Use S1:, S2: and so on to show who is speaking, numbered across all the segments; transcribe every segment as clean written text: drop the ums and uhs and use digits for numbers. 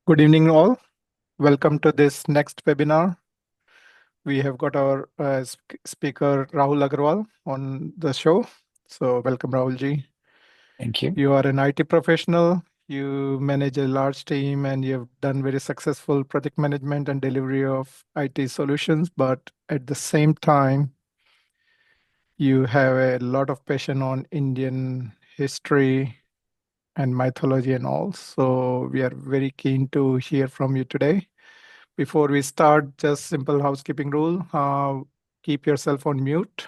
S1: Good evening, all. Welcome to this next webinar. We have got our speaker Rahul Agrawal on the show. So, welcome, Rahul ji.
S2: Thank you.
S1: You are an IT professional. You manage a large team and you have done very successful project management and delivery of IT solutions. But at the same time, you have a lot of passion on Indian history and mythology and all. So, we are very keen to hear from you today. Before we start, just simple housekeeping rule. Keep yourself on mute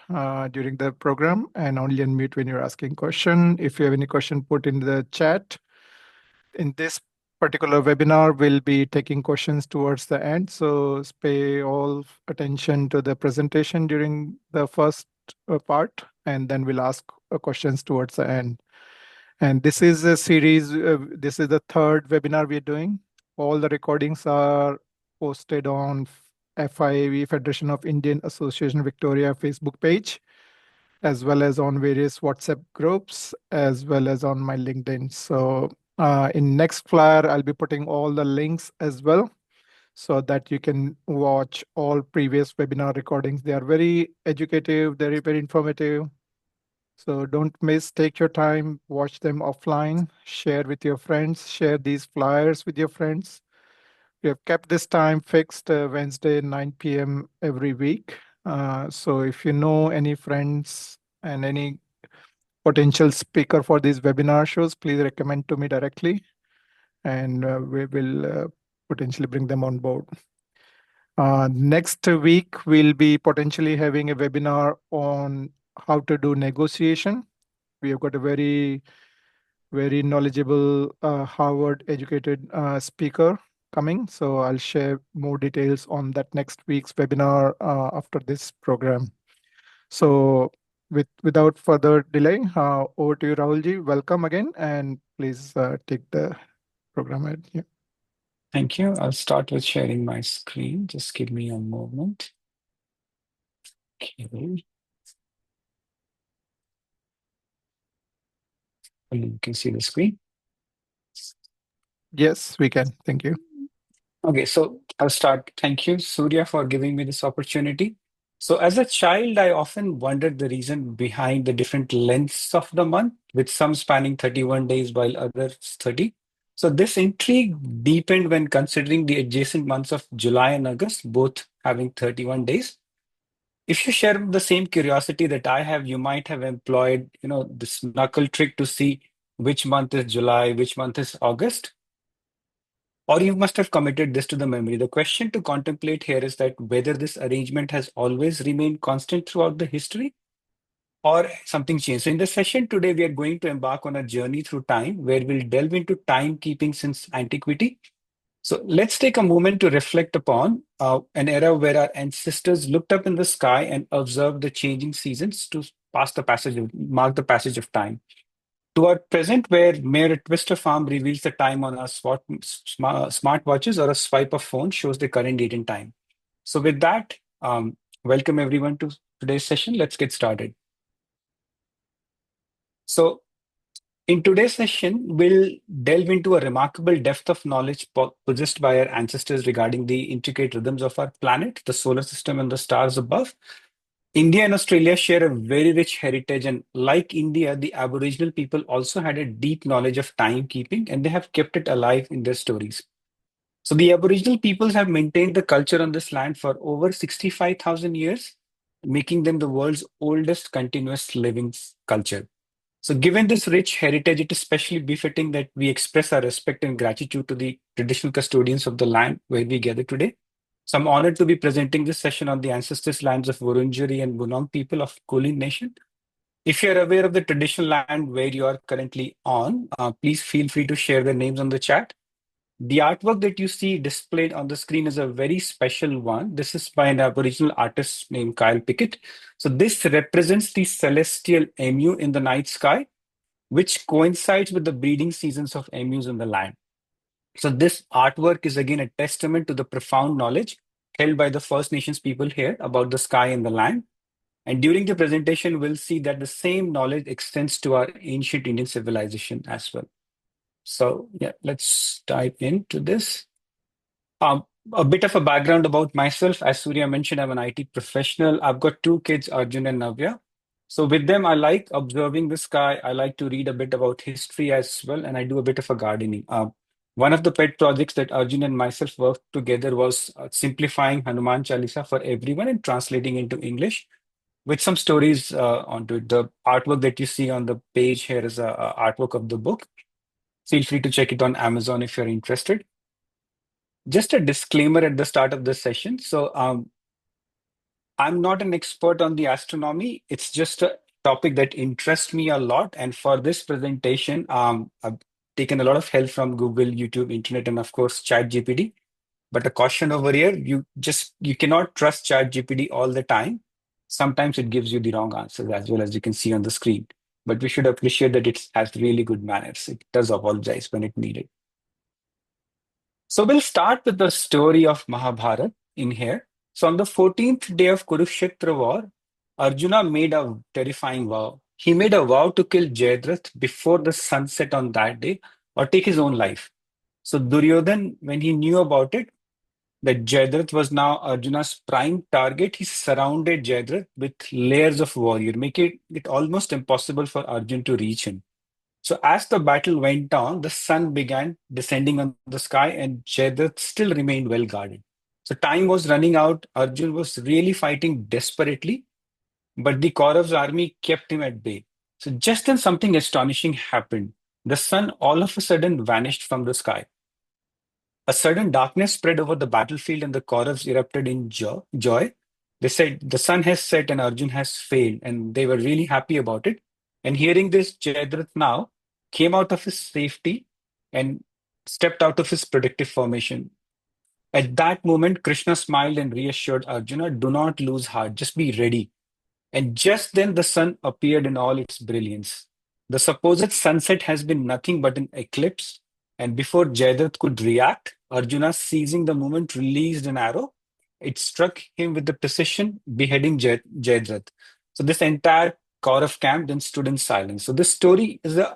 S1: during the program and only unmute when you're asking question. If you have any question, put in the chat. In this particular webinar, we'll be taking questions towards the end. So pay all attention to the presentation during the first part, and then we'll ask questions towards the end. And this is a series. This is the third webinar we're doing. All the recordings are posted on FIAV, Federation of Indian Association Victoria Facebook page, as well as on various WhatsApp groups, as well as on my LinkedIn. So in next flyer, I'll be putting all the links as well so that you can watch all previous webinar recordings. They are very educative, very informative. So don't miss, take your time, watch them offline, share with your friends, share these flyers with your friends. We have kept this time fixed Wednesday, 9 p.m. every week. So if you know any friends and any potential speaker for these webinar shows, please recommend to me directly and we will potentially bring them on board. Next week, we'll be potentially having a webinar on how to do negotiation. We have got a very knowledgeable Harvard educated speaker coming. So I'll share more details on that next week's webinar after this program. So without further delay, over to you, Rahulji. Welcome again, and please take the program ahead. Yeah.
S2: Thank you. I'll start with sharing my screen. Just give me a moment. Okay. You can see the screen.
S1: Yes, we can. Thank you.
S2: Okay, so I'll start. Thank you, Surya, for giving me this opportunity. So as a child, I often wondered the reason behind the different lengths of the month, with some spanning 31 days while others 30. So this intrigue deepened when considering the adjacent months of July and August, both having 31 days. If you share the same curiosity that I have, you might have employed, this knuckle trick to see which month is July, which month is August, or you must have committed this to the memory. The question to contemplate here is that whether this arrangement has always remained constant throughout the history or something changed. So in the session today, we are going to embark on a journey through time where we'll delve into timekeeping since antiquity. So let's take a moment to reflect upon an era where our ancestors looked up in the sky and observed the changing seasons to mark the passage of time. To our present, where mere a twist of arm reveals the time on our smartwatches or a swipe of phone shows the current date and time. So with that, welcome everyone to today's session. Let's get started. So in today's session, we'll delve into a remarkable depth of knowledge possessed by our ancestors regarding the intricate rhythms of our planet, the solar system, and the stars above. India and Australia share a very rich heritage, and like India, the Aboriginal people also had a deep knowledge of timekeeping, and they have kept it alive in their stories. So the Aboriginal peoples have maintained the culture on this land for over 65,000 years, making them the world's oldest continuous living culture. So, given this rich heritage, it is especially befitting that we express our respect and gratitude to the traditional custodians of the land where we gather today. So, I'm honored to be presenting this session on the ancestors' lands of Wurundjeri and Bunong people of Kulin Nation. If you're aware of the traditional land where you are currently on, please feel free to share their names on the chat. The artwork that you see displayed on the screen is a very special one. This is by an Aboriginal artist named Kyle Pickett. So, this represents the celestial emu in the night sky, which coincides with the breeding seasons of emus in the land. So this artwork is again a testament to the profound knowledge held by the First Nations people here about the sky and the land. And during the presentation, we'll see that the same knowledge extends to our ancient Indian civilization as well. So yeah, let's dive into this. Um, a bit of a background about myself. As Surya mentioned, I'm an IT professional. I've got two kids, Arjun and Navya. So with them, I like observing the sky. I like to read a bit about history as well, and I do a bit of a gardening. One of the pet projects that Arjun and myself worked together was simplifying Hanuman Chalisa for everyone and translating into English with some stories onto it. The artwork that you see on the page here is a artwork of the book. Feel free to check it on Amazon if you're interested. Just a disclaimer at the start of this session. I'm not an expert on the astronomy. It's just a topic that interests me a lot. And for this presentation, I've taken a lot of help from Google, YouTube, Internet, and of course, ChatGPT. But a caution over here, you cannot trust ChatGPT all the time. Sometimes it gives you the wrong answers as well as you can see on the screen. But we should appreciate that it has really good manners. It does apologize when it needed. So we'll start with the story of Mahabharata in here. So on the 14th day of Kurukshetra war, Arjuna made a terrifying vow. He made a vow to kill Jayadratha before the sunset on that day or take his own life. So Duryodhan, when he knew about it, that Jayadratha was now Arjuna's prime target, he surrounded Jayadratha with layers of warrior, making it almost impossible for Arjun to reach him. So as the battle went on, the sun began descending on the sky and Jayadratha still remained well guarded. So time was running out. Arjun was really fighting desperately, but the Kaurav's army kept him at bay. So just then something astonishing happened. The sun all of a sudden vanished from the sky. A sudden darkness spread over the battlefield and the Kauravs erupted in joy. They said, the sun has set and Arjun has failed, and they were really happy about it. And hearing this, Jayadratha now came out of his safety and stepped out of his protective formation. At that moment, Krishna smiled and reassured Arjuna, do not lose heart, just be ready. And just then the sun appeared in all its brilliance. The supposed sunset has been nothing but an eclipse, and before Jayadratha could react, Arjuna, seizing the moment, released an arrow. It struck him with the precision, beheading Jayadratha. So this entire Kaurav camp then stood in silence. So this story is an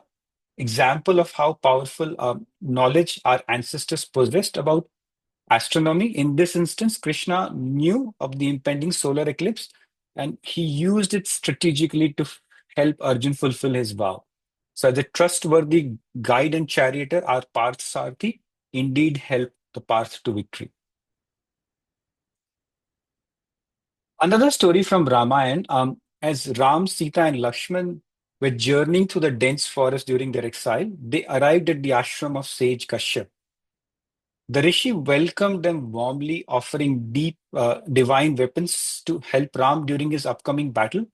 S2: example of how powerful knowledge our ancestors possessed about astronomy. In this instance, Krishna knew of the impending solar eclipse and he used it strategically to help Arjun fulfill his vow. So, as a trustworthy guide and charioteer, our Parthasarathi indeed helped the path to victory. Another story from Ramayana, as Ram, Sita, and Lakshman were journeying through the dense forest during their exile, they arrived at the ashram of sage Kashyap. The rishi welcomed them warmly, offering divine weapons to help Ram during his upcoming battle.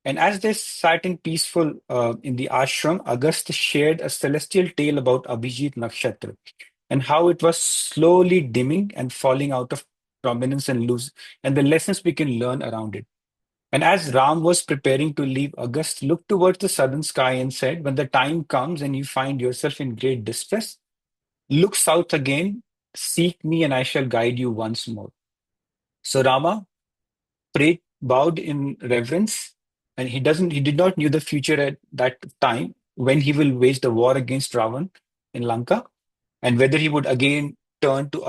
S2: And as they sat in peaceful in the ashram, Agastya shared a celestial tale about Abhijit Nakshatra and how it was slowly dimming and falling out of prominence and lose, and the lessons we can learn around it. And as Ram was preparing to leave, Agastya looked towards the southern sky and said, when the time comes and you find yourself in great distress, look south again, seek me, and I shall guide you once more. So Rama prayed, bowed in reverence, and he did not knew the future at that time when he will wage the war against Ravan in Lanka, and whether he would again turn to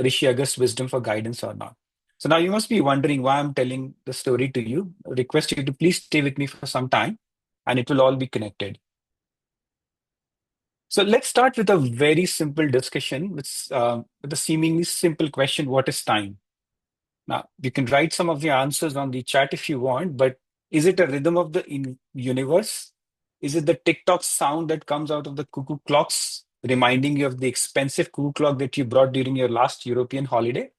S2: Rishi Agast's wisdom for guidance or not. So now you must be wondering why I'm telling the story to you. I request you to please stay with me for some time, and it will all be connected. So let's start with a very simple discussion with a seemingly simple question: what is time? Now, you can write some of the answers on the chat if you want, but is it a rhythm of the universe? Is it the tick-tock sound that comes out of the cuckoo clocks, reminding you of the expensive cuckoo clock that you brought during your last European holiday?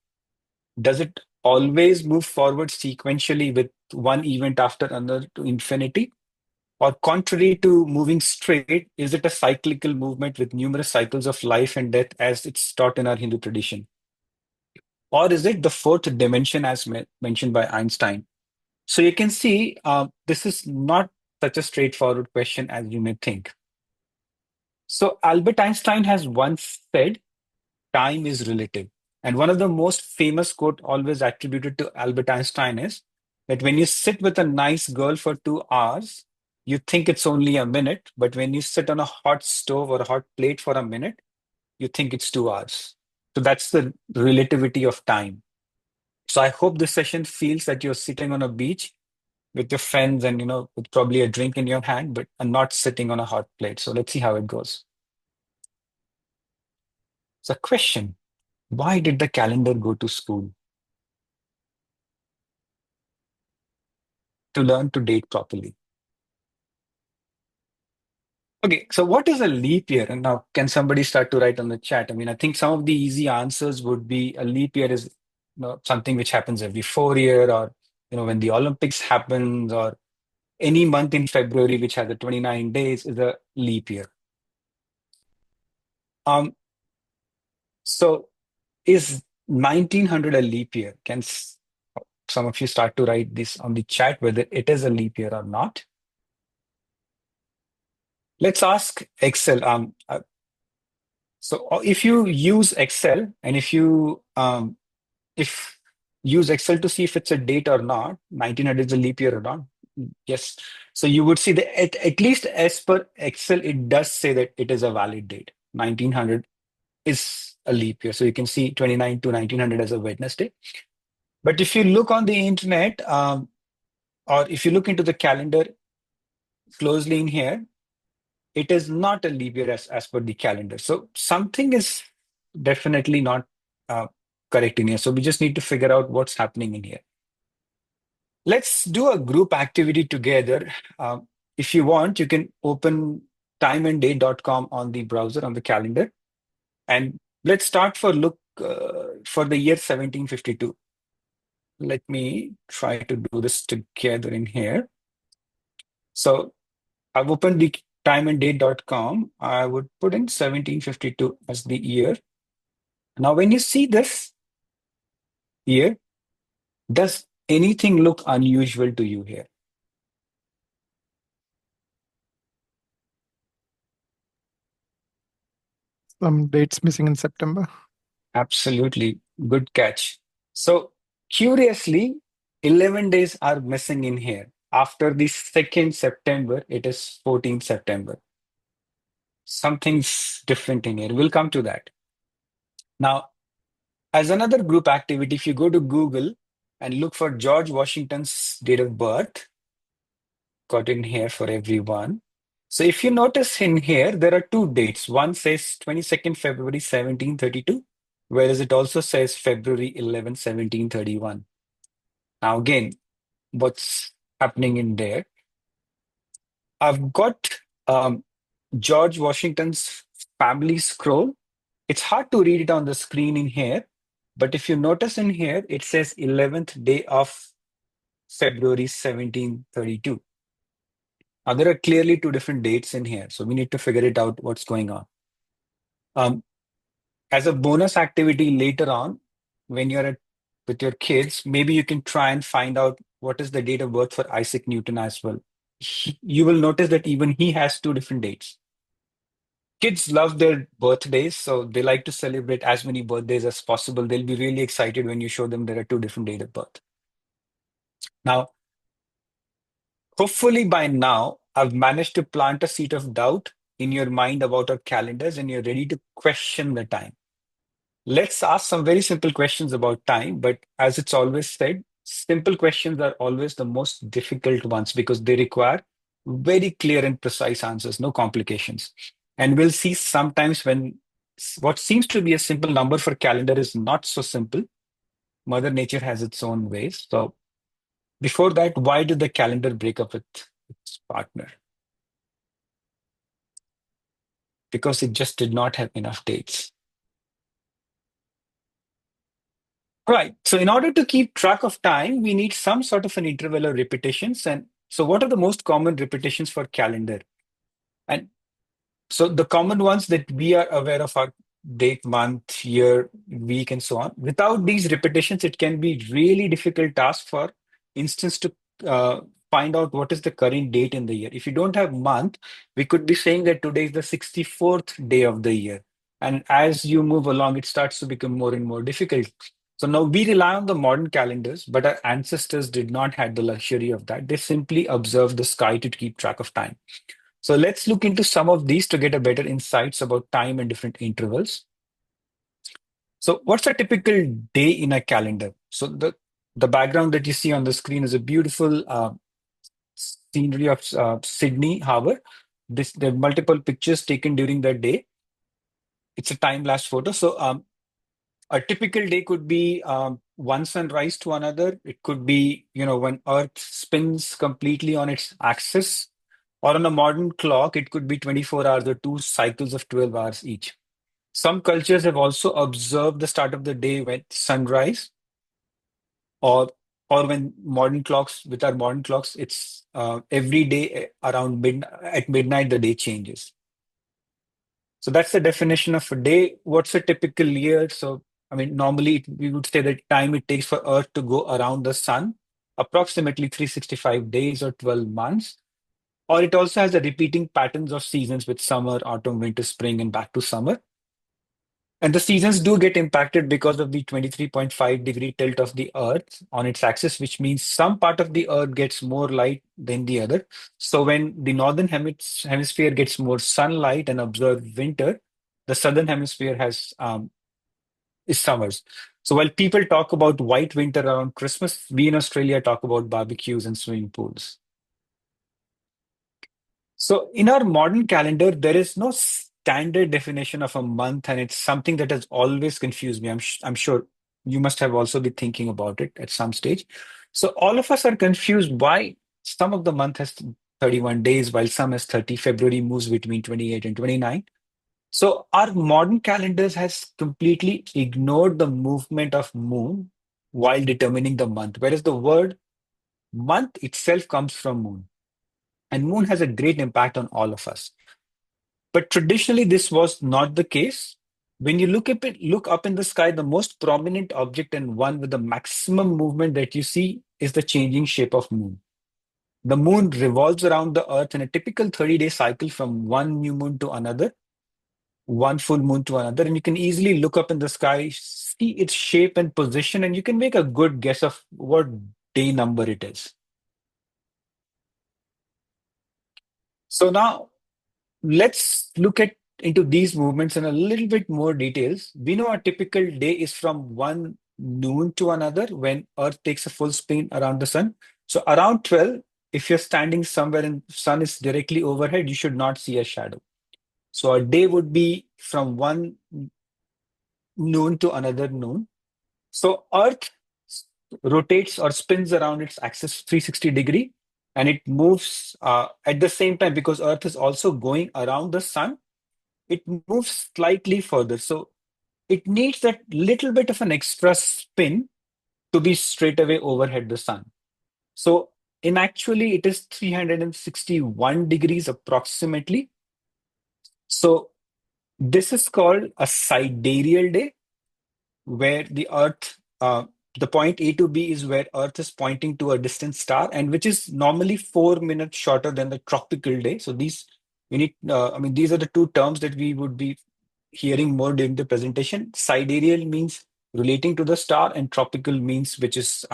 S2: Does it always move forward sequentially with one event after another to infinity? Or contrary to moving straight, is it a cyclical movement with numerous cycles of life and death as it's taught in our Hindu tradition? Or is it the fourth dimension as mentioned by Einstein? So you can see this is not such a straightforward question as you may think. So Albert Einstein has once said, time is relative. And one of the most famous quote always attributed to Albert Einstein is that when you sit with a nice girl for 2 hours, you think it's only a minute, but when you sit on a hot stove or a hot plate for a minute, you think it's 2 hours. So that's the relativity of time. So I hope this session feels that you're sitting on a beach with your friends and, with probably a drink in your hand, but not sitting on a hot plate. So let's see how it goes. So question, why did the calendar go to school? To learn to date properly. Okay, so what is a leap year? And now, can somebody start to write on the chat? I mean, I think some of the easy answers would be a leap year is something which happens every 4 year, or when the Olympics happens, or any month in February which has a 29 days is a leap year. Um, so is 1900 a leap year? Can some of you start to write this on the chat whether it is a leap year or not? Let's ask Excel. So if you use Excel and if use Excel to see if it's a date or not, 1900 is a leap year or not. Yes. So you would see that at least as per Excel, it does say that it is a valid date. 1900 is a leap year. So you can see 29 to 1900 as a Wednesday. But if you look on the internet, or if you look into the calendar closely in here, it is not a leap year as per the calendar. So something is definitely not uh, correct in here. So we just need to figure out what's happening in here. Let's do a group activity together. If you want, you can open timeanddate.com on the browser, on the calendar. And let's start for the year 1752. Let me try to do this together in here. So I've opened the timeanddate.com. I would put in 1752 as the year. Now, when you see this year, does anything look unusual to you here?
S1: Some dates missing in September.
S2: Absolutely. Good catch. So, curiously, 11 days are missing in here. After the 2nd September, it is 14th September. Something's different in here. We'll come to that. Now, as another group activity, if you go to Google and look for George Washington's date of birth, got in here for everyone. So if you notice in here, there are two dates. One says 22nd February 1732, whereas it also says February 11, 1731. Now again, what's happening in there? I've got George Washington's family scroll. It's hard to read it on the screen in here, but if you notice in here, it says 11th day of February 1732. Now, there are clearly two different dates in here, so we need to figure it out what's going on. As a bonus activity later on, when you're with your kids, maybe you can try and find out what is the date of birth for Isaac Newton as well. You will notice that even he has two different dates. Kids love their birthdays, so they like to celebrate as many birthdays as possible. They'll be really excited when you show them there are two different dates of birth. Now, hopefully by now, I've managed to plant a seed of doubt in your mind about our calendars and you're ready to question the time. Let's ask some very simple questions about time, but as it's always said, simple questions are always the most difficult ones because they require very clear and precise answers, no complications. And we'll see sometimes when what seems to be a simple number for calendar is not so simple. Mother Nature has its own ways. So before that, why did the calendar break up with its partner? Because it just did not have enough dates. Right. So in order to keep track of time, we need some sort of an interval of repetitions. And so what are the most common repetitions for calendar? And so the common ones that we are aware of are date, month, year, week, and so on. Without these repetitions, it can be really difficult task for instance to uh, find out what is the current date in the year. If you don't have month, we could be saying that today is the 64th day of the year. And as you move along, it starts to become more and more difficult. So now we rely on the modern calendars, but our ancestors did not have the luxury of that. They simply observed the sky to keep track of time. So let's look into some of these to get a better insights about time and different intervals. So what's a typical day in a calendar? So the background that you see on the screen is a beautiful scenery of Sydney Harbour. There are multiple pictures taken during that day. It's a time-lapse photo. So a typical day could be one sunrise to another. It could be, when Earth spins completely on its axis, or on a modern clock, it could be 24 hours or two cycles of 12 hours each. Some cultures have also observed the start of the day with sunrise, or when modern clocks, with our modern clocks, it's every day around at midnight the day changes. So that's the definition of a day. What's a typical year? So, I mean, normally we would say the time it takes for Earth to go around the sun, approximately 365 days or 12 months. Or it also has a repeating patterns of seasons with summer, autumn, winter, spring, and back to summer. And the seasons do get impacted because of the 23.5-degree tilt of the Earth on its axis, which means some part of the Earth gets more light than the other. So when the northern hemisphere gets more sunlight and observed winter, the southern hemisphere is summers. So while people talk about white winter around Christmas, we in Australia talk about barbecues and swimming pools. So in our modern calendar, there is no standard definition of a month, and it's something that has always confused me. I'm sure you must have also been thinking about it at some stage. So all of us are confused why some of the month has 31 days, while some has 30. February moves between 28 and 29. So our modern calendars has completely ignored the movement of moon while determining the month, whereas the word month itself comes from moon. And moon has a great impact on all of us. But traditionally, this was not the case. When you look up in the sky, the most prominent object and one with the maximum movement that you see is the changing shape of moon. The moon revolves around the earth in a typical 30-day cycle from one new moon to another, one full moon to another. And you can easily look up in the sky, see its shape and position, and you can make a good guess of what day number it is. So now let's look at into these movements in a little bit more details. We know a typical day is from one noon to another when Earth takes a full spin around the sun. So around 12, if you're standing somewhere and sun is directly overhead, you should not see a shadow. So a day would be from one noon to another noon. So Earth rotates or spins around its axis 360 degree, and it moves at the same time because Earth is also going around the sun. It moves slightly further. So it needs that little bit of an extra spin to be straight away overhead the sun. So in actually, it is 361 degrees approximately. So this is called a sidereal day, where the point A to B is where Earth is pointing to a distant star, and which is normally 4 minutes shorter than the tropical day. So these are the two terms that we would be hearing more during the presentation. Sidereal means relating to the star, and tropical means which is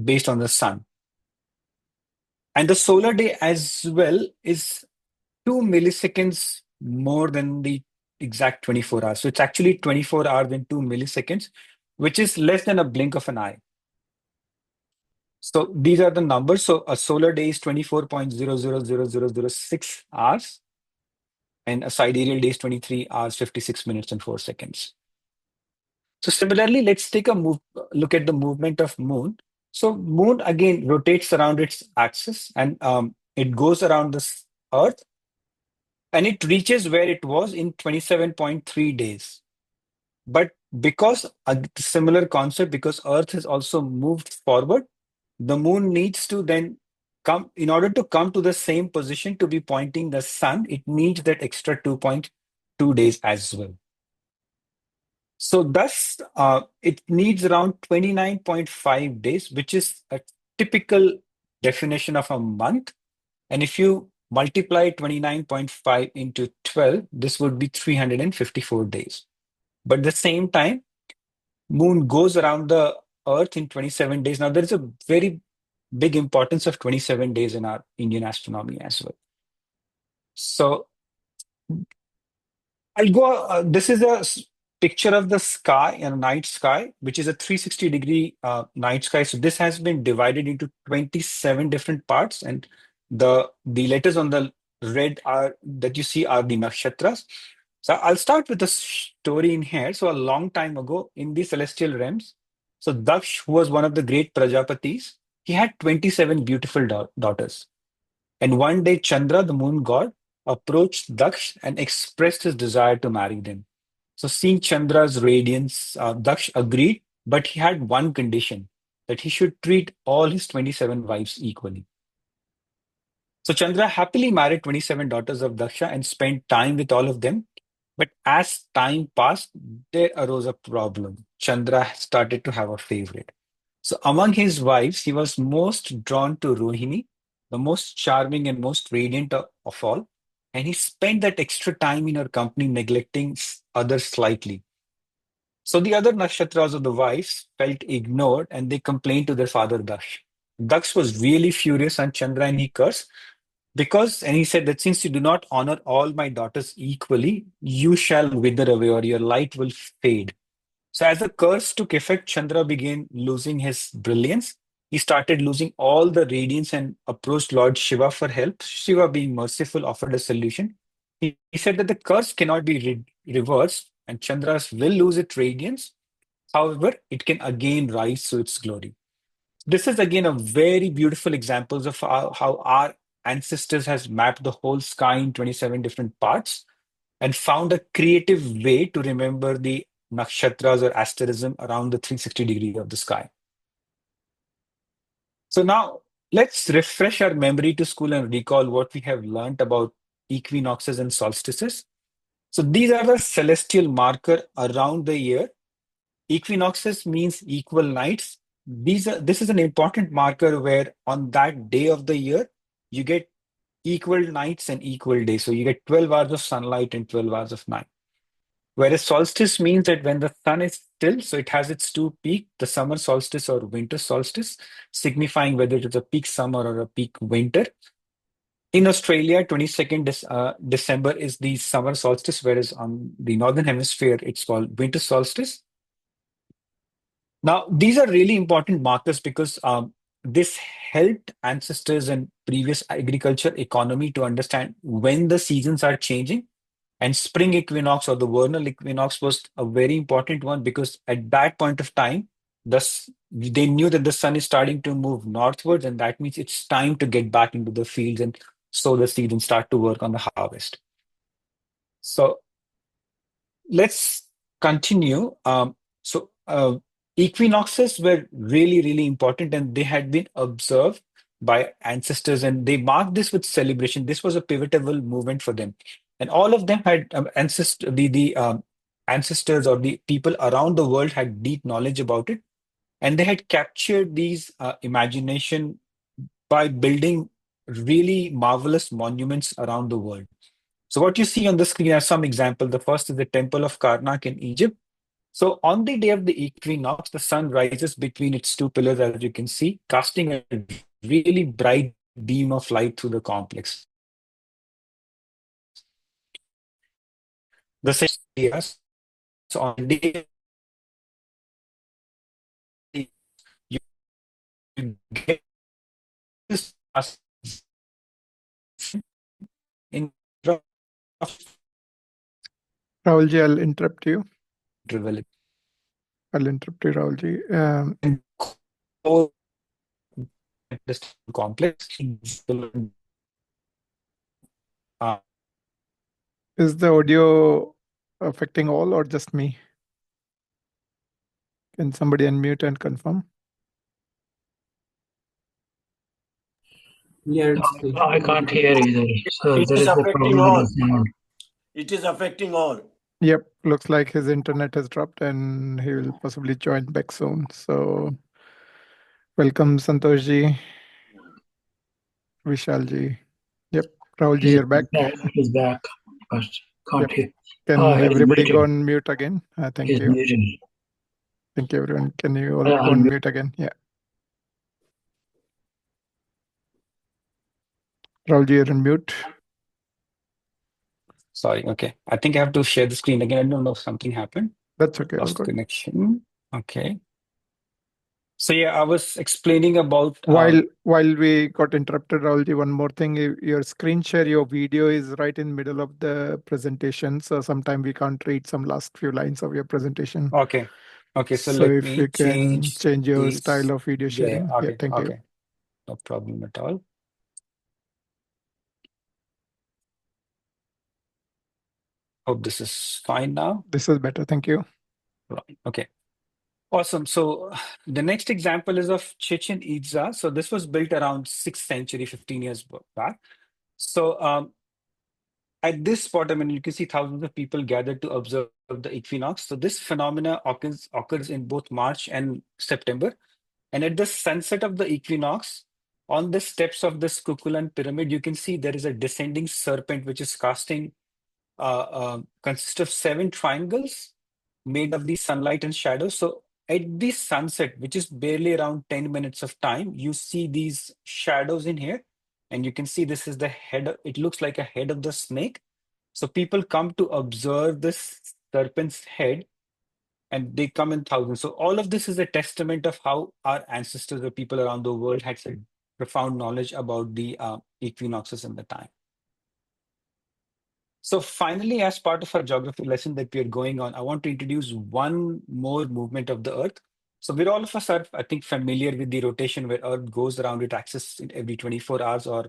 S2: based on the sun. And the solar day as well is 2 milliseconds more than the exact 24 hours. So it's actually 24 hours in 2 milliseconds, which is less than a blink of an eye. So these are the numbers. So a solar day is 24.000006 hours, and a sidereal day is 23 hours, 56 minutes, and 4 seconds. So similarly, let's take a look at the movement of moon. So moon again rotates around its axis, and it goes around this Earth, and it reaches where it was in 27.3 days. But because a similar concept, because Earth has also moved forward, the moon needs to then come, in order to come to the same position to be pointing the sun, it needs that extra 2.2 days as well. So thus, it needs around 29.5 days, which is a typical definition of a month. And if you multiply 29.5 into 12, this would be 354 days. But at the same time, Moon goes around the Earth in 27 days. Now, there is a very big importance of 27 days in our Indian astronomy as well. So I'll go. This is a picture of the sky, a night sky, which is a 360-degree night sky. So this has been divided into 27 different parts, and the letters on the red are that you see are the nakshatras. So I'll start with a story in here. So a long time ago in the celestial realms, so Daksh, who was one of the great Prajapatis, he had 27 beautiful daughters. And one day, Chandra, the moon god, approached Daksh and expressed his desire to marry them. So, seeing Chandra's radiance, Daksh agreed, but he had one condition that he should treat all his 27 wives equally. So, Chandra happily married 27 daughters of Daksha and spent time with all of them. But as time passed, there arose a problem. Chandra started to have a favorite. So among his wives, he was most drawn to Rohini, the most charming and most radiant of all. And he spent that extra time in her company, neglecting others slightly. So the other nakshatras of the wives felt ignored and they complained to their father Daksh. Daksh was really furious on Chandra and he cursed and he said that since you do not honor all my daughters equally, you shall wither away or your light will fade. So, as the curse took effect, Chandra began losing his brilliance. He started losing all the radiance and approached Lord Shiva for help. Shiva, being merciful, offered a solution. He said that the curse cannot be reversed and Chandra's will lose its radiance. However, it can again rise to its glory. This is again a very beautiful example of how our ancestors has mapped the whole sky in 27 different parts and found a creative way to remember the nakshatras or asterism around the 360 degree of the sky. So now let's refresh our memory to school and recall what we have learned about equinoxes and solstices. So these are the celestial marker around the year. Equinoxes means equal nights. This is an important marker where on that day of the year, you get equal nights and equal days. So you get 12 hours of sunlight and 12 hours of night. Whereas solstice means that when the sun is still, so it has its two peaks, the summer solstice or winter solstice, signifying whether it is a peak summer or a peak winter. In Australia, 22nd December is the summer solstice, whereas on the northern hemisphere, it's called winter solstice. Now, these are really important markers because this helped ancestors and previous agriculture economy to understand when the seasons are changing. And spring equinox or the vernal equinox was a very important one because at that point of time, they knew that the sun is starting to move northwards, and that means it's time to get back into the fields and sow the seeds and start to work on the harvest. So let's continue. Equinoxes were really, really important and they had been observed by ancestors and they marked this with celebration. This was a pivotal movement for them. And all of them had ancestors or the people around the world had deep knowledge about it. And they had captured these imagination by building really marvelous monuments around the world. So what you see on the screen are some examples. The first is the Temple of Karnak in Egypt. So on the day of the equinox, the sun rises between its two pillars, as you can see, casting a really bright beam of light through the complex. The same ideas. So on the day you get this in
S1: Rahulji, I'll interrupt you.
S2: develop
S1: I'll interrupt you, Rahulji.
S2: and complex. Uh,
S1: Is the audio affecting all or just me? Can somebody unmute and confirm?
S3: Yeah,
S4: I can't hear either. So
S3: it
S4: there
S3: is
S4: is a
S3: affecting
S4: problem with
S3: all.
S4: the sound.
S3: It is affecting all.
S1: Yep, looks like his internet has dropped and he will possibly join back soon. So welcome, Santoshji, Vishalji. Yep, Rahulji, you're back.
S4: He's back, but can't
S1: Yep.
S4: hear.
S1: Can
S4: He's
S1: everybody
S4: muted.
S1: go on mute again? Thank
S4: He's
S1: you.
S4: muted.
S1: Thank you, everyone. Can you all
S4: Yeah,
S1: unmute again? Yeah. Rahul, you're on mute.
S2: Sorry. Okay. I think I have to share the screen again. I don't know if something happened.
S1: That's okay. All
S2: Lost
S1: good.
S2: connection. Okay. So yeah, I was explaining about
S1: While we got interrupted, Rahulji, one more thing. Your screen share, your video is right in middle of the presentation. So sometimes we can't read some last few lines of your presentation.
S2: okay. Okay. So
S1: So
S2: let
S1: if you
S2: me
S1: can change your style of video
S2: Yeah.
S1: sharing. Yeah,
S2: Okay.
S1: thank you.
S2: Okay. No problem at all. Hope this is fine now.
S1: This is better. Thank you.
S2: Right. Okay. Awesome. So the next example is of Chichen Itza. So this was built around 6th century, 15 years back. So at this spot, I mean, you can see thousands of people gathered to observe the equinox. So this phenomena occurs in both March and September. And at the sunset of the equinox, on the steps of this Kukulan pyramid, you can see there is a descending serpent which is casting consists of 7 triangles made of the sunlight and shadows. So at the sunset, which is barely around 10 minutes of time, you see these shadows in here. And you can see this is the head. It looks like a head of the snake. So people come to observe this serpent's head and they come in thousands. So all of this is a testament of how our ancestors or people around the world had such profound knowledge about the equinoxes in the time. So finally, as part of our geography lesson that we are going on, I want to introduce one more movement of the Earth. So we're all of us are, I think, familiar with the rotation where Earth goes around its axis in every 24 hours, or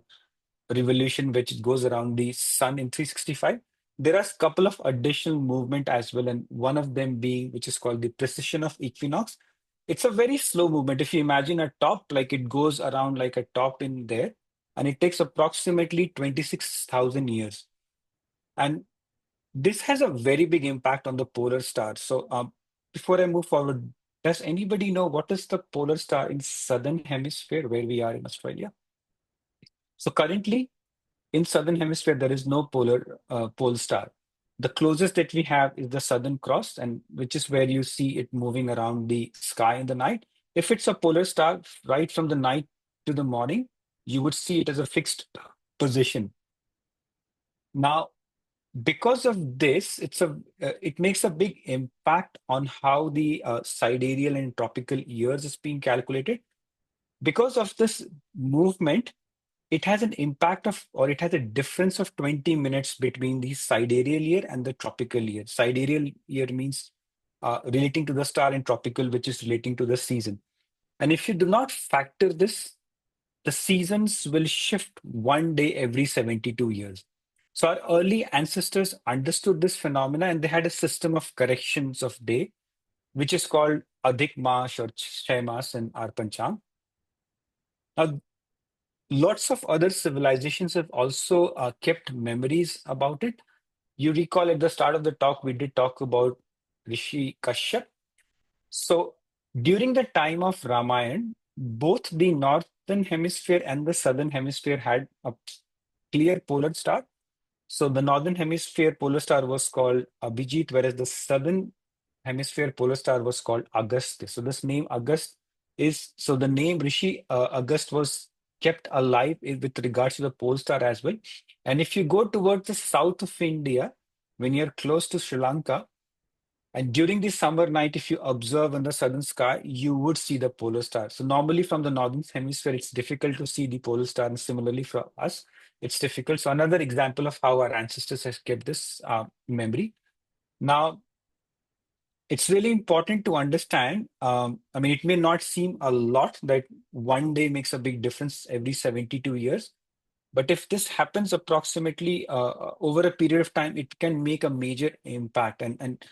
S2: revolution which it goes around the sun in 365. There are a couple of additional movement as well, and one of them being which is called the precession of equinox. It's a very slow movement. If you imagine a top, like it goes around like a top in there, and it takes approximately 26,000 years. And this has a very big impact on the polar star. So before I move forward, does anybody know what is the polar star in southern hemisphere where we are in Australia? So currently in southern hemisphere, there is no pole star. The closest that we have is the Southern Cross, and which is where you see it moving around the sky in the night. If it's a polar star, right from the night to the morning, you would see it as a fixed position. Now, because of this, it makes a big impact on how the sidereal and tropical years is being calculated. Because of this movement, it has an impact of, or it has a difference of 20 minutes between the sidereal year and the tropical year. Sidereal year means relating to the star, and tropical, which is relating to the season. And if you do not factor this, the seasons will shift one day every 72 years. So our early ancestors understood this phenomena, and they had a system of corrections of day, which is called Adhik Mas or Chhay Mas in our Panchang. Now, lots of other civilizations have also kept memories about it. You recall at the start of the talk, we did talk about Rishi Kashyap. So during the time of Ramayana, both the northern hemisphere and the southern hemisphere had a clear polar star. So the northern hemisphere polar star was called Abhijit, whereas the southern hemisphere polar star was called August. So this name August so the name Rishi August was kept alive with regards to the pole star as well. And if you go towards the south of India, when you're close to Sri Lanka, and during the summer night, if you observe in the southern sky, you would see the polar star. So normally from the northern hemisphere, it's difficult to see the polar star, and similarly for us, it's difficult. So another example of how our ancestors have kept this memory. Now, it's really important to understand. I mean, it may not seem a lot that one day makes a big difference every 72 years. But if this happens approximately over a period of time, it can make a major impact. And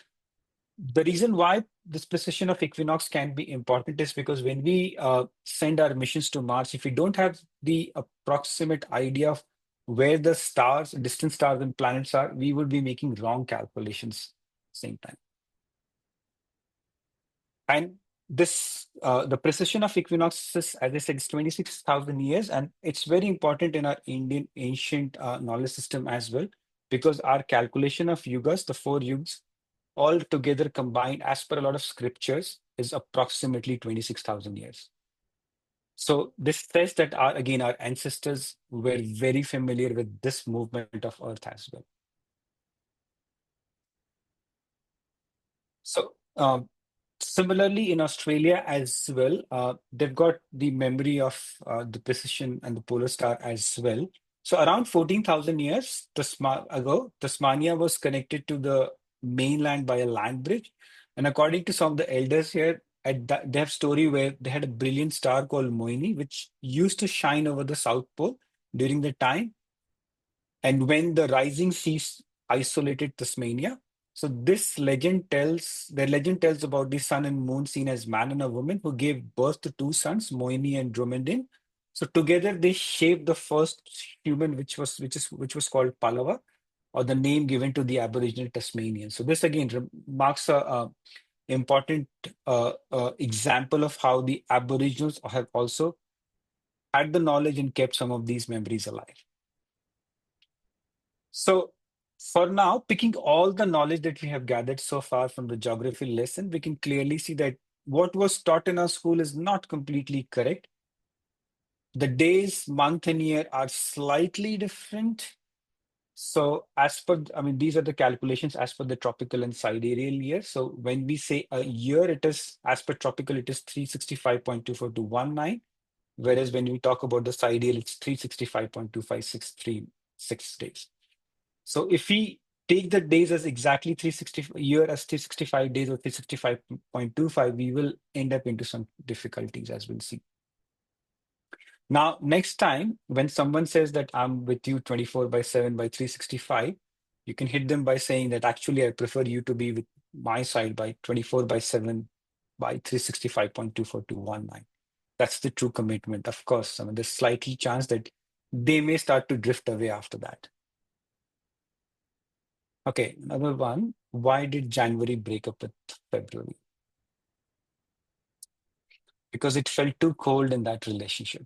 S2: the reason why this precision of equinox can be important is because when we send our missions to Mars, if we don't have the approximate idea of where the stars, distant stars and planets are, we would be making wrong calculations at the same time. And this, the precision of equinoxes, as I said, is 26,000 years, and it's very important in our Indian ancient knowledge system as well, because our calculation of yugas, the 4 yugas, all together combined, as per a lot of scriptures, is approximately 26,000 years. So this says that our ancestors were very familiar with this movement of Earth as well. So similarly, in Australia as well, they've got the memory of the precision and the polar star as well. So around 14,000 years ago, Tasmania was connected to the mainland by a land bridge. And according to some of the elders here, they have story where they had a brilliant star called Moini, which used to shine over the South Pole during the time. And when the rising seas isolated Tasmania, so their legend tells about the sun and moon seen as man and a woman who gave birth to two sons, Moini and Dromedin. So together they shaped the first human, which was called Pallava, or the name given to the Aboriginal Tasmanians. So this again marks a important example of how the Aboriginals have also had the knowledge and kept some of these memories alive. So for now, picking all the knowledge that we have gathered so far from the geography lesson, we can clearly see that what was taught in our school is not completely correct. The days, month, and year are slightly different. So these are the calculations as per the tropical and sidereal year. So when we say a year, it is, as per tropical, it is 365.24 to 19. Whereas when we talk about the sidereal, it's 365.25636 days. So if we take the days as exactly 360 year as 365 days or 365.25, we will end up into some difficulties, as we'll see. Now, next time when someone says that I'm with you 24/7 by 365, you can hit them by saying that actually I prefer you to be with my side by 24/7 by 365.24 to 19. That's the true commitment. Of course, there's slightly chance that they may start to drift away after that. Okay, another one. Why did January break up with February? Because it felt too cold in that relationship.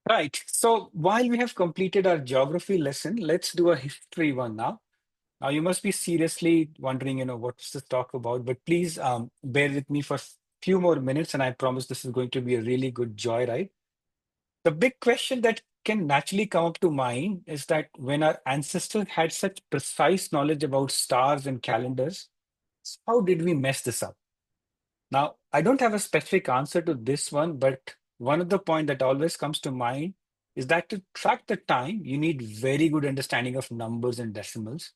S2: Right. So while we have completed our geography lesson, let's do a history one now. Now you must be seriously wondering, what's this talk about? But please bear with me for a few more minutes, and I promise this is going to be a really good joyride. The big question that can naturally come up to mind is that when our ancestors had such precise knowledge about stars and calendars, how did we mess this up? Now, I don't have a specific answer to this one, but one of the points that always comes to mind is that to track the time, you need very good understanding of numbers and decimals.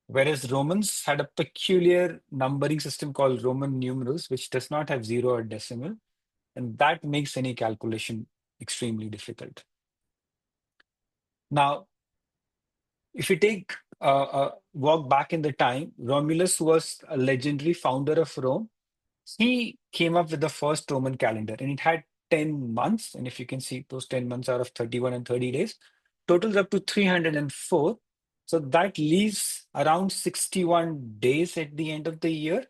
S2: Whereas Romans had a peculiar numbering system called Roman numerals, which does not have zero or decimal, and that makes any calculation extremely difficult. Now, if you take a walk back in the time, Romulus was a legendary founder of Rome. He came up with the first Roman calendar, and it had 10 months. And if you can see, those 10 months out of 31 and 30 days, totals up to 304. So that leaves around 61 days at the end of the year.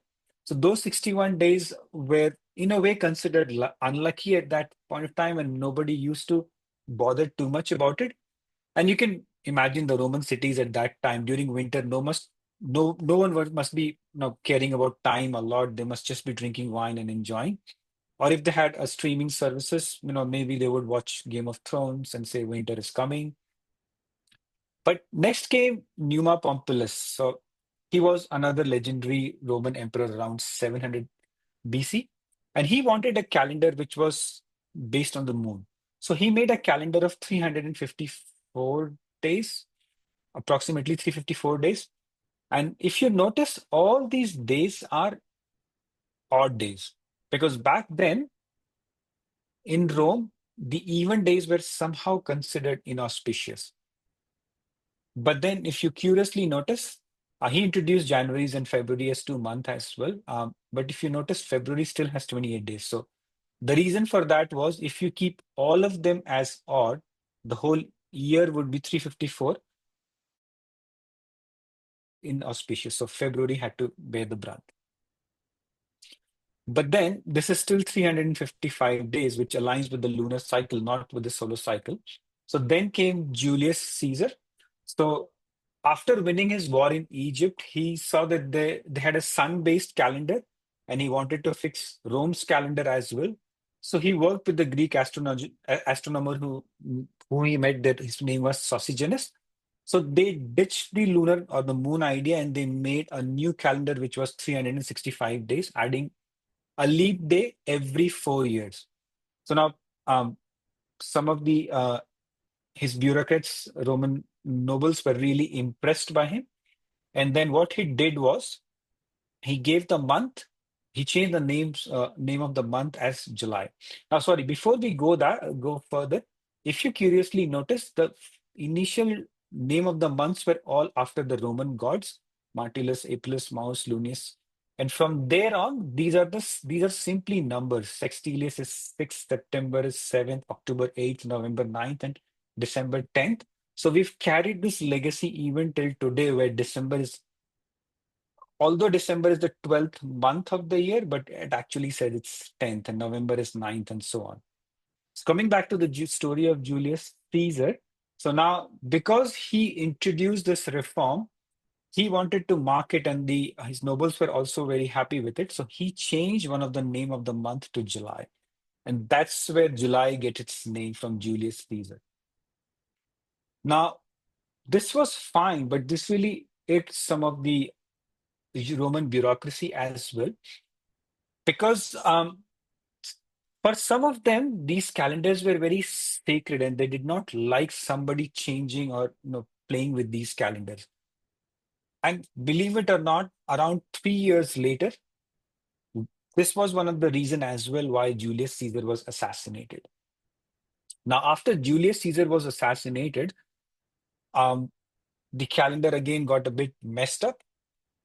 S2: So those 61 days were, in a way, considered unlucky at that point of time, and nobody used to bother too much about it. And you can imagine the Roman cities at that time during winter. No one must be caring about time a lot. They must just be drinking wine and enjoying. Or if they had a streaming services, maybe they would watch Game of Thrones and say winter is coming. But next came Numa Pompilius. So he was another legendary Roman emperor around 700 BC. And he wanted a calendar which was based on the moon. So he made a calendar of 354 days, approximately 354 days. And if you notice, all these days are odd days because back then in Rome, the even days were somehow considered inauspicious. But then, if you curiously notice, he introduced January's and February as 2 months as well. But if you notice, February still has 28 days. So the reason for that was if you keep all of them as odd, the whole year would be 354 inauspicious. So February had to bear the brunt. But then this is still 355 days, which aligns with the lunar cycle, not with the solar cycle. So then came Julius Caesar. So after winning his war in Egypt, he saw that they had a sun-based calendar, and he wanted to fix Rome's calendar as well. So he worked with the Greek astronomer who he met. That his name was Sosigenes. So they ditched the lunar or the moon idea, and they made a new calendar which was 365 days, adding a leap day every 4 years. So now some of the his bureaucrats, Roman nobles, were really impressed by him. And then what he did was he gave the month, he changed the name of the month as July. Now, sorry, before we go further, if you curiously notice, the initial name of the months were all after the Roman gods: Martellus, Apelles, Maus, Lunius. And from there on, these are simply numbers. Sextilius is 6th, September is 7th, October 8th, November 9th, and December 10th. So we've carried this legacy even till today, where although December is the 12th month of the year, but it actually says it's 10th, and November is 9th, and so on. So coming back to the story of Julius Caesar. So now, because he introduced this reform, he wanted to mark it, and his nobles were also very happy with it. So he changed one of the name of the month to July. And that's where July gets its name, from Julius Caesar. Now, this was fine, but this really ate some of the Roman bureaucracy as well, because for some of them, these calendars were very sacred, and they did not like somebody changing or playing with these calendars. And believe it or not, around 3 years later, this was one of the reasons as well why Julius Caesar was assassinated. Now, after Julius Caesar was assassinated, the calendar again got a bit messed up.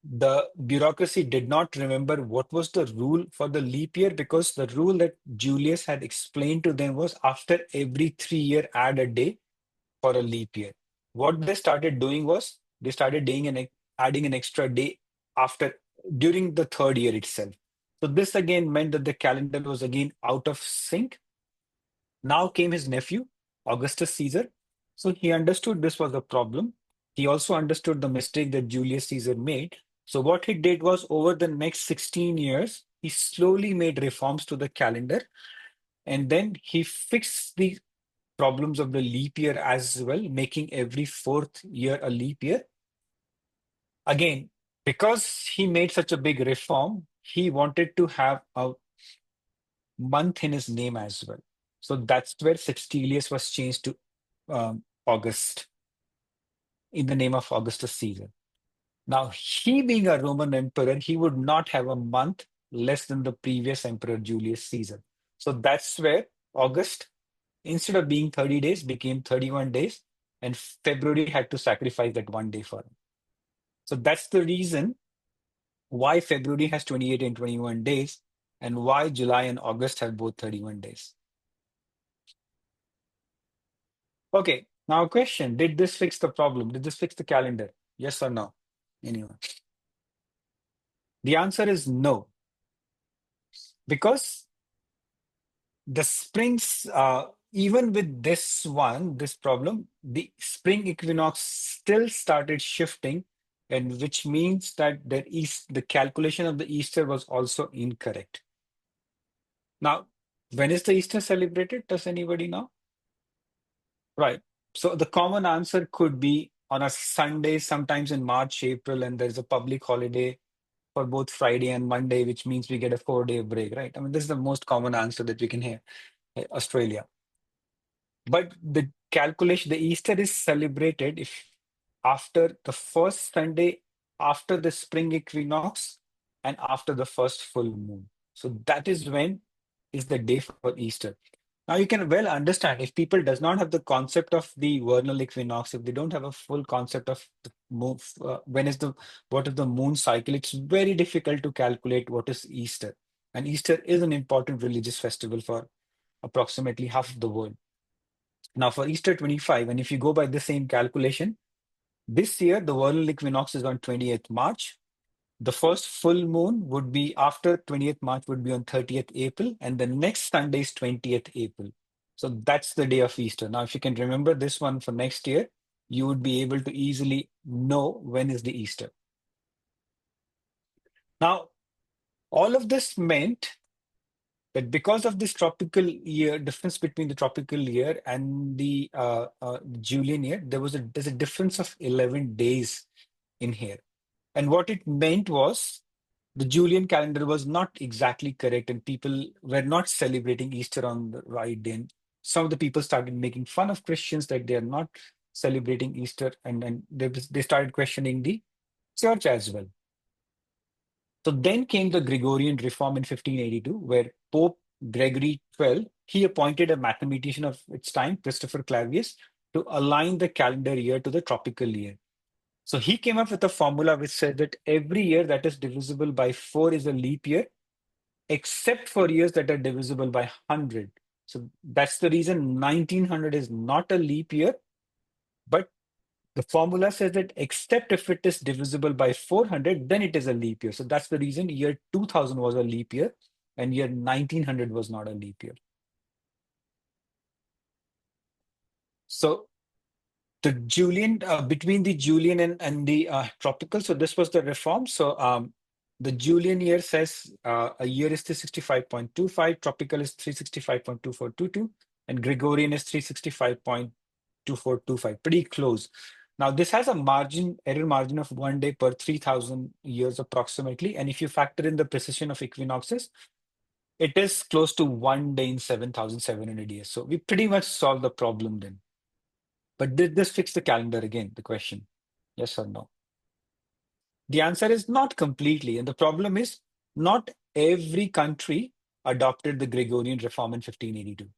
S2: The bureaucracy did not remember what was the rule for the leap year, because the rule that Julius had explained to them was after every 3 year, add a day for a leap year. What they started doing was they started adding an extra day during the 3rd year itself. So this again meant that the calendar was again out of sync. Now came his nephew, Augustus Caesar. So he understood this was a problem. He also understood the mistake that Julius Caesar made. So what he did was, over the next 16 years, he slowly made reforms to the calendar, and then he fixed the problems of the leap year as well, making every 4th year a leap year. Again, because he made such a big reform, he wanted to have a month in his name as well. So that's where Sextilius was changed to August, in the name of Augustus Caesar. Now, he being a Roman emperor, he would not have a month less than the previous emperor, Julius Caesar. So that's where August, instead of being 30 days, became 31 days, and February had to sacrifice that one day for him. So that's the reason why February has 28 and 21 days, and why July and August have both 31 days. Okay, now a question. Did this fix the problem? Did this fix the calendar? Yes or no? Anyone? The answer is no. Because the springs, even with this problem, the spring equinox still started shifting, and which means that the calculation of the Easter was also incorrect. Now, when is the Easter celebrated? Does anybody know? Right. So the common answer could be on a Sunday, sometimes in March, April, and there's a public holiday for both Friday and Monday, which means we get a 4-day break, right? I mean, this is the most common answer that we can hear, Australia. But the calculation, the Easter is celebrated after the first Sunday, after the spring equinox, and after the first full moon. So that is when is the day for Easter. Now you can well understand, if people does not have the concept of the vernal equinox, if they don't have a full concept of the moon, what is the moon cycle, it's very difficult to calculate what is Easter. And Easter is an important religious festival for approximately half of the world. Now for Easter 25, and if you go by the same calculation, this year the vernal equinox is on 20th March. The first full moon would be after 20th March, would be on 30th April, and the next Sunday is 20th April. So that's the day of Easter. Now, if you can remember this one for next year, you would be able to easily know when is the Easter. Now, all of this meant that because of this tropical year difference between the tropical year and the Julian year, there's a difference of 11 days in here. And what it meant was the Julian calendar was not exactly correct, and people were not celebrating Easter on the right day. And some of the people started making fun of Christians that they are not celebrating Easter, and then they started questioning the church as well. So then came the Gregorian reform in 1582, where Pope Gregory XII, he appointed a mathematician of its time, Christopher Clavius, to align the calendar year to the tropical year. So he came up with a formula which said that every year that is divisible by 4 is a leap year, except for years that are divisible by 100. So that's the reason 1900 is not a leap year, but the formula says that except if it is divisible by 400, then it is a leap year. So that's the reason year 2000 was a leap year and year 1900 was not a leap year. So the Julian, between the Julian and the tropical, so this was the reform. So the Julian year says a year is 365.25, tropical is 365.2422, and Gregorian is 365.2425, pretty close. Now, this has a error margin of 1 day per 3,000 years approximately. And if you factor in the precision of equinoxes, it is close to 1 day in 7,700 years. So we pretty much solved the problem then. But did this fix the calendar again? The question, yes or no? The answer is not completely. And the problem is not every country adopted the Gregorian reform in 1582.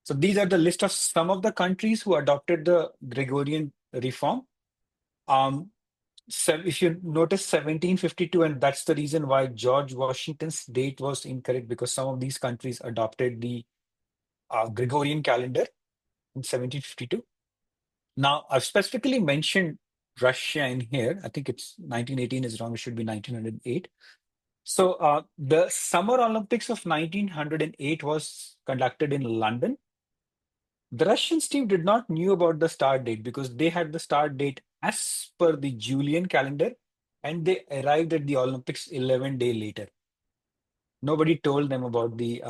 S2: So these are the list of some of the countries who adopted the Gregorian reform. So if you notice 1752, and that's the reason why George Washington's date was incorrect, because some of these countries adopted the Gregorian calendar in 1752. Now, I've specifically mentioned Russia in here. I think it's 1918 is wrong. It should be 1908. So the Summer Olympics of 1908 was conducted in London. The Russians team did not knew about the start date because they had the start date as per the Julian calendar, and they arrived at the Olympics 11 days later. Nobody told them about the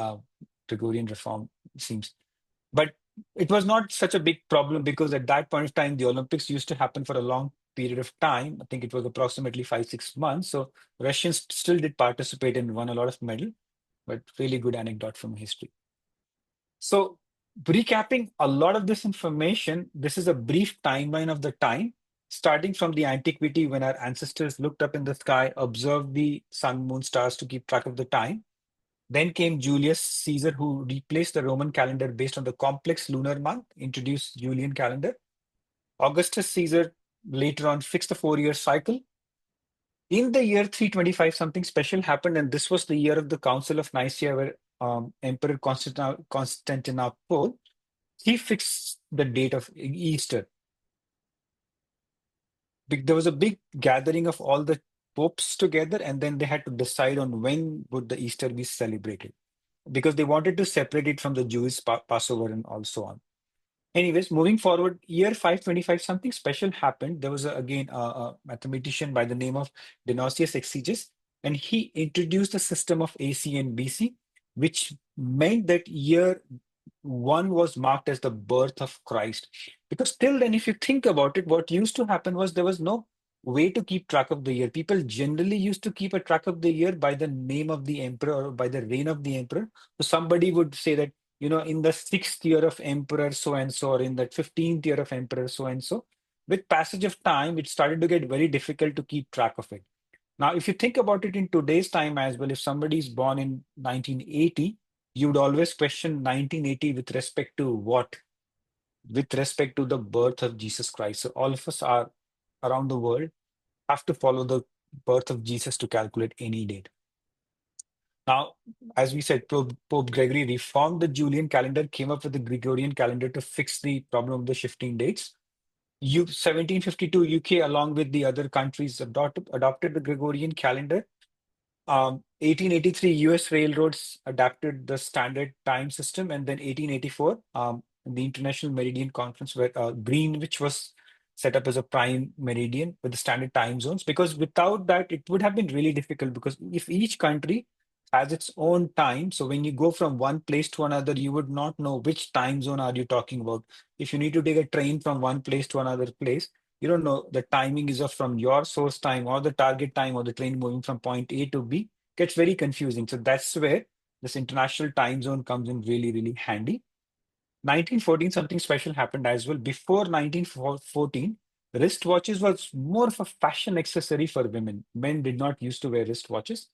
S2: Gregorian reform, it seems. But it was not such a big problem because at that point of time, the Olympics used to happen for a long period of time. I think it was approximately 5-6 months. So Russians still did participate and won a lot of medal, but really good anecdote from history. So recapping a lot of this information, this is a brief timeline of the time, starting from the antiquity when our ancestors looked up in the sky, observed the sun, moon, stars to keep track of the time. Then came Julius Caesar, who replaced the Roman calendar based on the complex lunar month, introduced Julian calendar. Augustus Caesar later on fixed the 4-year cycle. In the year 325, something special happened, and this was the year of the Council of Nicaea, where Emperor Constantinople, he fixed the date of Easter. There was a big gathering of all the popes together, and then they had to decide on when would the Easter be celebrated, because they wanted to separate it from the Jewish Passover and also on. Anyways, moving forward, year 525, something special happened. There was again a mathematician by the name of Dionysius Exeges, and he introduced a system of AC and BC, which meant that year 1 was marked as the birth of Christ. Because till then, if you think about it, what used to happen was there was no way to keep track of the year. People generally used to keep a track of the year by the name of the emperor or by the reign of the emperor. So somebody would say that, in the 6th year of emperor so and so, or in the 15th year of emperor so and so. With passage of time, it started to get very difficult to keep track of it. Now, if you think about it in today's time as well, if somebody is born in 1980, you would always question 1980 with respect to what? With respect to the birth of Jesus Christ. So all of us are around the world have to follow the birth of Jesus to calculate any date. Now, as we said, Pope Gregory reformed the Julian calendar, came up with the Gregorian calendar to fix the problem of the shifting dates. 1752 UK, along with the other countries, adopted the Gregorian calendar. 1883 US railroads adapted the standard time system, and then 1884 the International Meridian Conference, where Greenwich was set up as a prime meridian with the standard time zones, because without that, it would have been really difficult, because if each country has its own time, so when you go from one place to another, you would not know which time zone are you talking about. If you need to take a train from one place to another place, you don't know the timing is of from your source time or the target time or the train moving from point A to B. Gets very confusing. So that's where this international time zone comes in really, really handy. 1914, something special happened as well. Before 1914, wristwatches was more of a fashion accessory for women. Men did not used to wear wristwatches.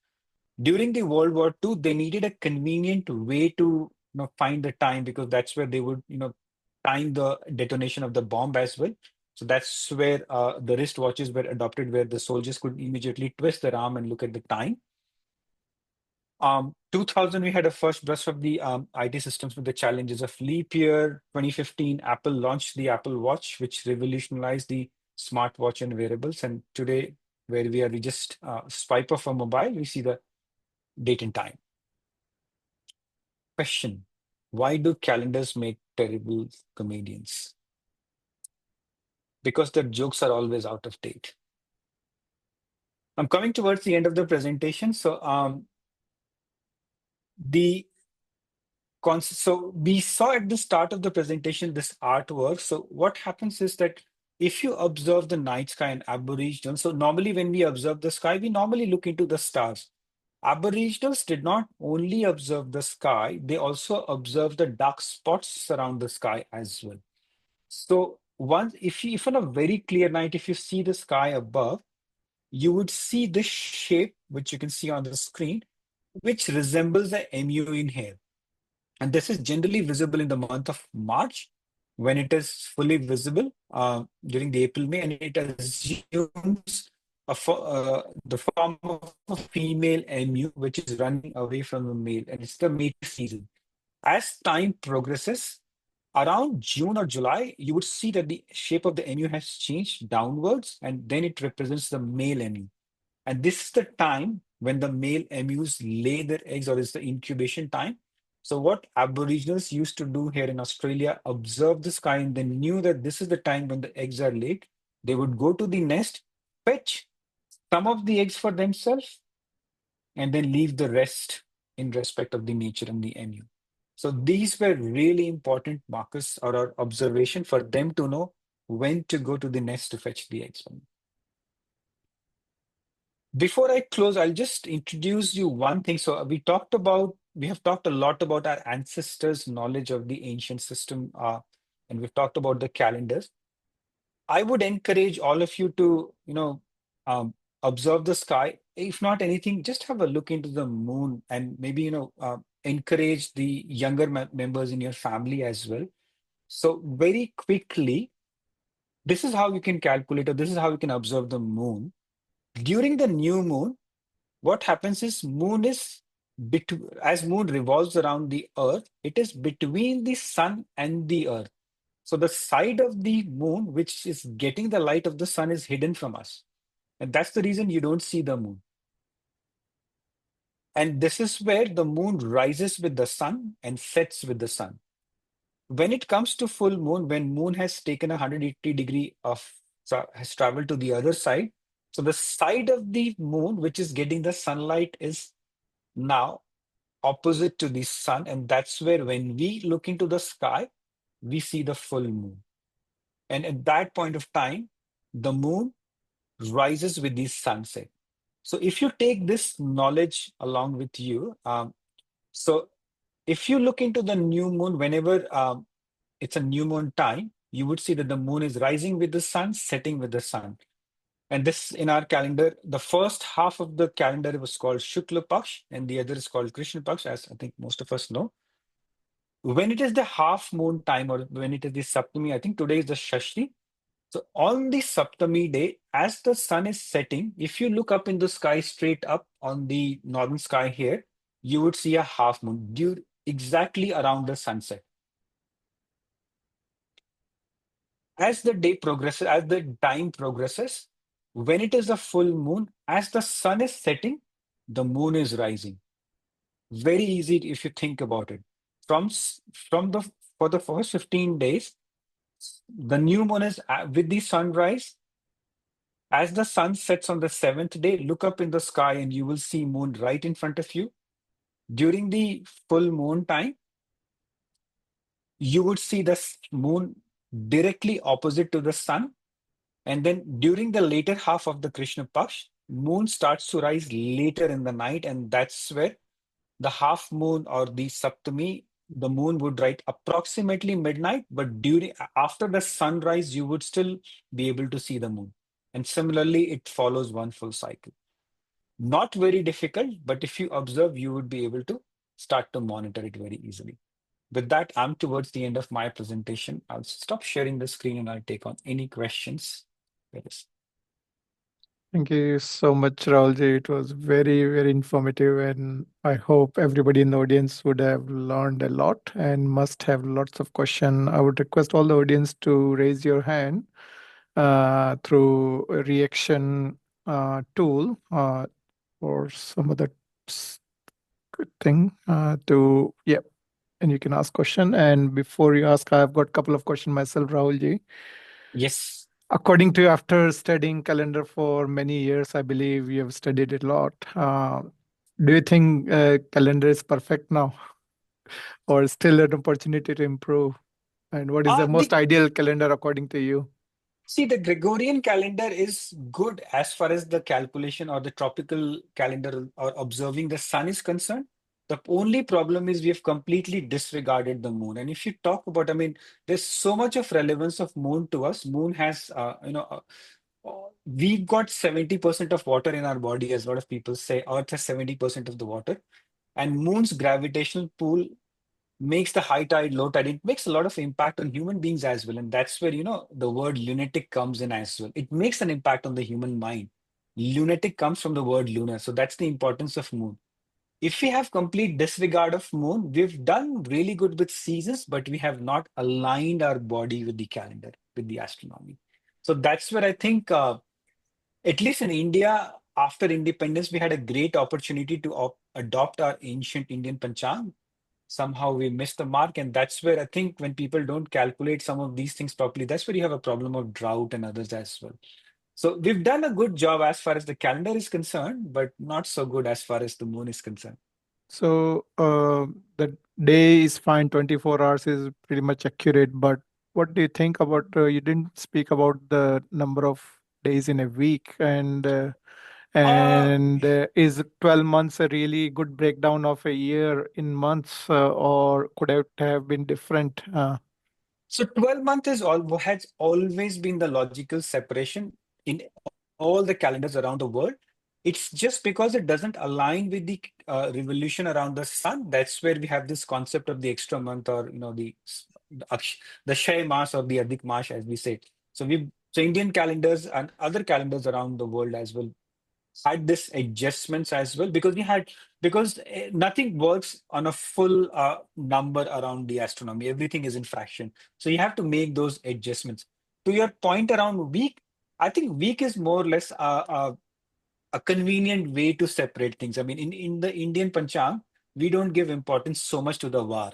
S2: During the World War II, they needed a convenient way to find the time, because that's where they would time the detonation of the bomb as well. So that's where the wristwatches were adopted, where the soldiers could immediately twist their arm and look at the time. 2000, we had a first brush of the IT systems with the challenges of leap year. 2015, Apple launched the Apple Watch, which revolutionized the smartwatch and wearables. And today, where we just swipe off a mobile, we see the date and time. Question: why do calendars make terrible comedians? Because their jokes are always out of date. I'm coming towards the end of the presentation. So so we saw at the start of the presentation this artwork. So what happens is that if you observe the night sky in Aboriginal, so normally when we observe the sky, we normally look into the stars. Aboriginals did not only observe the sky, they also observed the dark spots around the sky as well. So once, if on a very clear night, if you see the sky above, you would see this shape, which you can see on the screen, which resembles the MU in here. And this is generally visible in the month of March, when it is fully visible during the April-May, and it assumes the form of a female MU, which is running away from the male, and it's the mating season. As time progresses, around June or July, you would see that the shape of the MU has changed downwards, and then it represents the male MU. And this is the time when the male MUs lay their eggs, or is the incubation time. So what Aboriginals used to do here in Australia, observe the sky, and they knew that this is the time when the eggs are laid. They would go to the nest, fetch some of the eggs for themselves, and then leave the rest in respect of the nature and the MU. So these were really important markers or observation for them to know when to go to the nest to fetch the eggs. Before I close, I'll just introduce you one thing. So we have talked a lot about our ancestors' knowledge of the ancient system, and we've talked about the calendars. I would encourage all of you to, observe the sky. If not anything, just have a look into the moon, and maybe, encourage the younger members in your family as well. So very quickly, this is how you can calculate, or this is how you can observe the moon. During the new moon, what happens is as moon revolves around the earth, it is between the sun and the earth. So the side of the moon, which is getting the light of the sun, is hidden from us. And that's the reason you don't see the moon. And this is where the moon rises with the sun and sets with the sun. When it comes to full moon, when moon has taken 180 has traveled to the other side. So the side of the moon, which is getting the sunlight, is now opposite to the sun. And that's where when we look into the sky, we see the full moon. And at that point of time, the moon rises with the sunset. So if you take this knowledge along with you, so if you look into the new moon, whenever it's a new moon time, you would see that the moon is rising with the sun, setting with the sun. And this, in our calendar, the first half of the calendar was called Shukla Paksh, and the other is called Krishna Paksh, as I think most of us know. When it is the half moon time, or when it is the Saptami, I think today is the Shashti. So on the Saptami day, as the sun is setting, if you look up in the sky, straight up on the northern sky here, you would see a half moon due exactly around the sunset. As the day progresses, as the time progresses, when it is a full moon, as the sun is setting, the moon is rising. Very easy if you think about it. For the first 15 days, The new moon is with the sunrise. As the sun sets on the 7th day, look up in the sky and you will see moon right in front of you. During the full moon time, you would see the moon directly opposite to the sun. And then during the later half of the Krishna Paksh, moon starts to rise later in the night. And that's where the half moon or the Saptami, the moon would rise approximately midnight. But after the sunrise, you would still be able to see the moon. And similarly, it follows one full cycle. Not very difficult, but if you observe, you would be able to start to monitor it very easily. With that, I'm towards the end of my presentation. I'll stop sharing the screen and I'll take on any questions.
S1: Thank you so much, Rahulji. It was very, very informative, and I hope everybody in the audience would have learned a lot and must have lots of questions. I would request all the audience to raise your hand through a reaction tool or some other good thing and you can ask question. And before you ask, I've got a couple of questions myself, Rahulji.
S2: Yes.
S1: According to you, after studying calendar for many years, I believe you have studied it a lot. Do you think calendar is perfect now, or still an opportunity to improve? And what is the most ideal calendar according to you?
S2: See, the Gregorian calendar is good as far as the calculation or the tropical calendar or observing the sun is concerned. The only problem is we have completely disregarded the moon. And if you talk about, I mean, there's so much of relevance of moon to us. Moon has, we've got 70% of water in our body, as a lot of people say. Earth has 70% of the water. And moon's gravitational pull makes the high tide, low tide. It makes a lot of impact on human beings as well. And that's where, the word lunatic comes in as well. It makes an impact on the human mind. Lunatic comes from the word lunar. So that's the importance of moon. If we have complete disregard of moon, we've done really good with seasons, but we have not aligned our body with the calendar, with the astronomy. So that's where I think, at least in India, after independence, we had a great opportunity to adopt our ancient Indian Panchang. Somehow we missed the mark. And that's where I think when people don't calculate some of these things properly, that's where you have a problem of drought and others as well. So we've done a good job as far as the calendar is concerned, but not so good as far as the moon is concerned.
S1: So the day is fine, 24 hours is pretty much accurate. But what do you think about, you didn't speak about the number of days in a week, and is 12 months a really good breakdown of a year in months, or could it have been different?
S2: So 12 months has always been the logical separation in all the calendars around the world. It's just because it doesn't align with the revolution around the sun. That's where we have this concept of the extra month, or the Shay Mas or the Adhik Mas, as we say. So Indian calendars and other calendars around the world as well had this adjustments as well, because nothing works on a full number around the astronomy. Everything is in fraction, so you have to make those adjustments. To your point around week, I think week is more or less a convenient way to separate things. I mean, in the Indian Panchang, we don't give importance so much to the var,